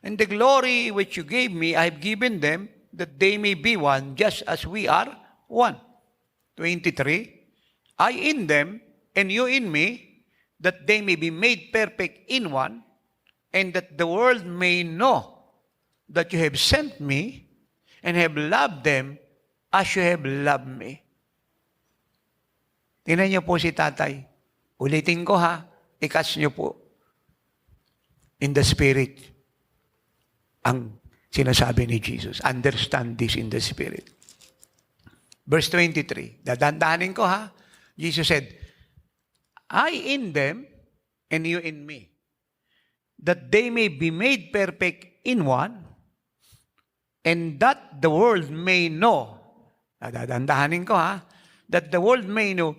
and the glory which you gave me, I have given them, that they may be one, just as we are one. 23, I in them, and you in me, that they may be made perfect in one, and that the world may know that you have sent me, and have loved them as you have loved me. Tingnan niyo po si tatay. Ulitin ko i-catch niyo po. In the Spirit, ang sinasabi ni Jesus. Understand this in the Spirit. Verse 23. Dadandahanin ko Jesus said, I in them, and you in me, that they may be made perfect in one, and that the world may know Dadandahanin ko ha. That the world may know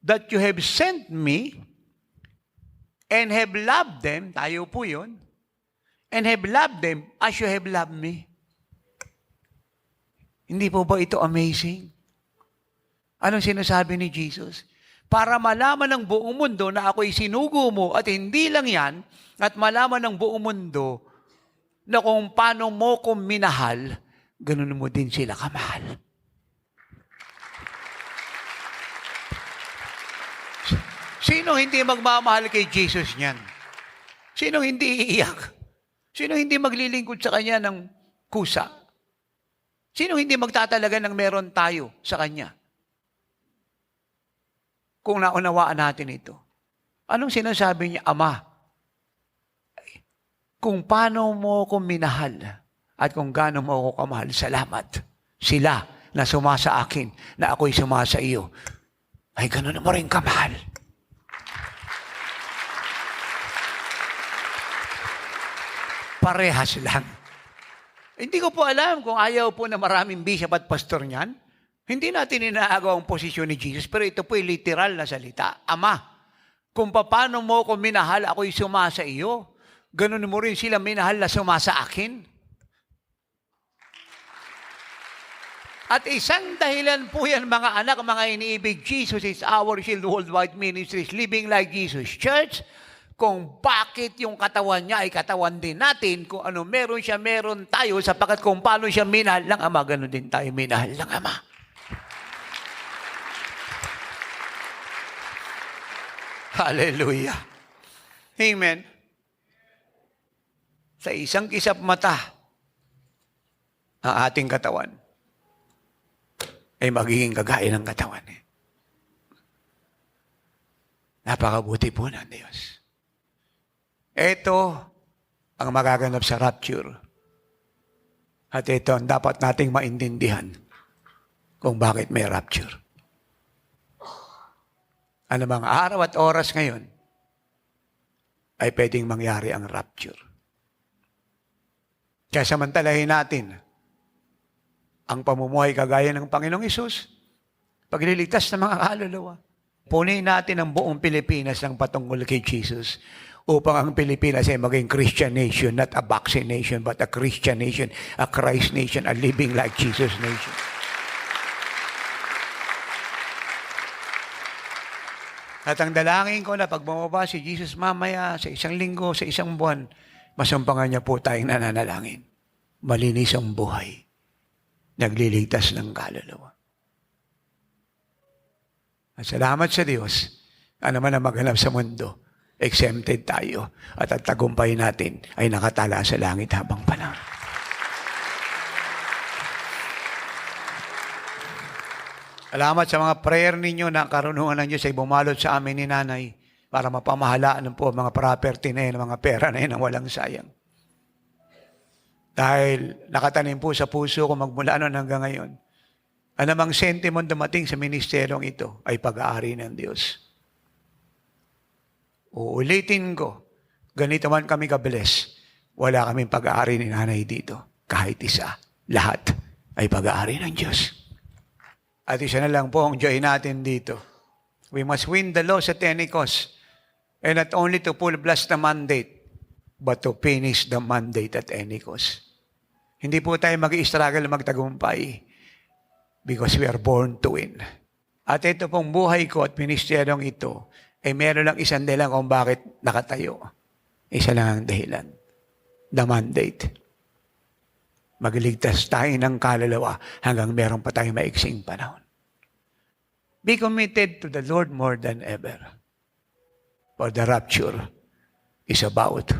that you have sent me and have loved them, tayo po yun, and have loved them as you have loved me. Hindi po ba ito amazing? Anong sinasabi ni Jesus? Para malaman ng buong mundo na ako'y sinugo mo at hindi lang yan, at malaman ng buong mundo na kung paano mo ko minahal, ganun mo din sila kamahal. Sino hindi magmamahal kay Jesus niyan? Sino hindi iiyak? Sino hindi maglilingkod sa Kanya ng kusa? Sino hindi magtatalaga ng meron tayo sa Kanya? Kung naunawaan natin ito. Anong sinasabi niya, Ama? Kung paano mo ko minahal at kung gaano mo ako kamahal, salamat. Sila na sumasa akin, na ako'y sumasa iyo, ay gano'n mo rin kamahal. Parehas lang. Hindi ko po alam kung ayaw po na maraming bishop at pastor niyan. Hindi natin inaagaw ang posisyon ni Jesus, pero ito po ay literal na salita. Ama, kung paano mo ko minahal, ako'y sumasa iyo, ganun mo rin sila minahal na sumasa akin. At isang dahilan po yan, mga anak, mga iniibig, Jesus is our Shield Worldwide Ministries, Living Like Jesus Church, kung bakit yung katawan niya ay katawan din natin, kung ano meron siya, meron tayo, sapagkat kung paano siya minahal ng Ama, ganun din tayo minahal ng Ama. Hallelujah. Amen. Sa isang kisap mata, ang ating katawan ay magiging kagaya ng katawan. Napakabuti po ng Diyos. Ito ang magaganap sa rapture. At ito ang dapat nating maintindihan kung bakit may rapture. Ano mga araw at oras ngayon ay pwedeng mangyari ang rapture. Kaya samantalahin natin ang pamumuhay kagaya ng Panginoong Hesus, pagliligtas ng mga kaluluwa. Punin natin ang buong Pilipinas ng patungkol kay Jesus upang ang Pilipinas ay maging Christian nation, not a vaccine nation, but a Christian nation, a Christ nation, a living like Jesus nation. At ang dalangin ko na pag bumaba si Jesus mamaya sa isang linggo, sa isang buwan, masumpangan niya po tayong nananalangin. Malinis ang buhay. Nagliligtas ng kaluluwa. At salamat sa Diyos, ano man ang maganap sa mundo, exempted tayo. At ang tagumpay natin ay nakatala sa langit habang panahon. Salamat sa mga prayer ninyo na karunungan ng Diyos ay bumalot sa amin ni Nanay para mapamahalaan po ang mga property na yun, mga pera na yun, ang walang sayang. Dahil nakatanim po sa puso ko magmula noon hanggang ngayon, anumang sentiment dumating sa ministeryong ito ay pag-aari ng Diyos. Uulitin ko, ganito man kami ka-bless, wala kaming pag-aari ni Nanay dito. Kahit isa, lahat ay pag-aari ng Diyos. At isa na lang po ang joy natin dito. We must win the loss at any cost. And not only to full blast the mandate, but to finish the mandate at any cost. Hindi po tayo mag-i-struggle magtagumpay because we are born to win. At ito pong buhay ko at ministeryong ito, ay meron lang isang dahilan kung bakit nakatayo. Isa lang ang dahilan. The mandate. Magliligtas tayo ng kaluluwa hanggang meron pa tayong maiksing panahon. Be committed to the Lord more than ever. For the rapture is about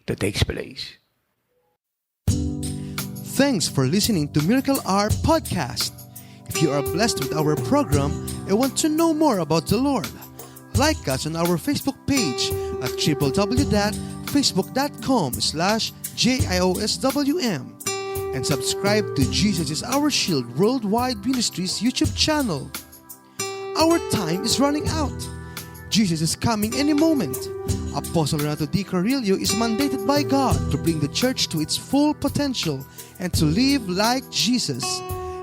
to take place. Thanks for listening to Miracle Hour Podcast. If you are blessed with our program and want to know more about the Lord, like us on our Facebook page at www.facebook.com/JIOSWM and subscribe to Jesus is Our Shield Worldwide Ministries YouTube channel. Our time is running out. Jesus is coming any moment. Apostle Renato D. Carrillo is mandated by God to bring the church to its full potential and to live like Jesus.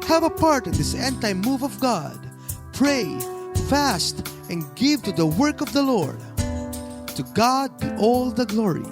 Have a part in this end-time move of God. Pray, fast, and give to the work of the Lord. To God be all the glory.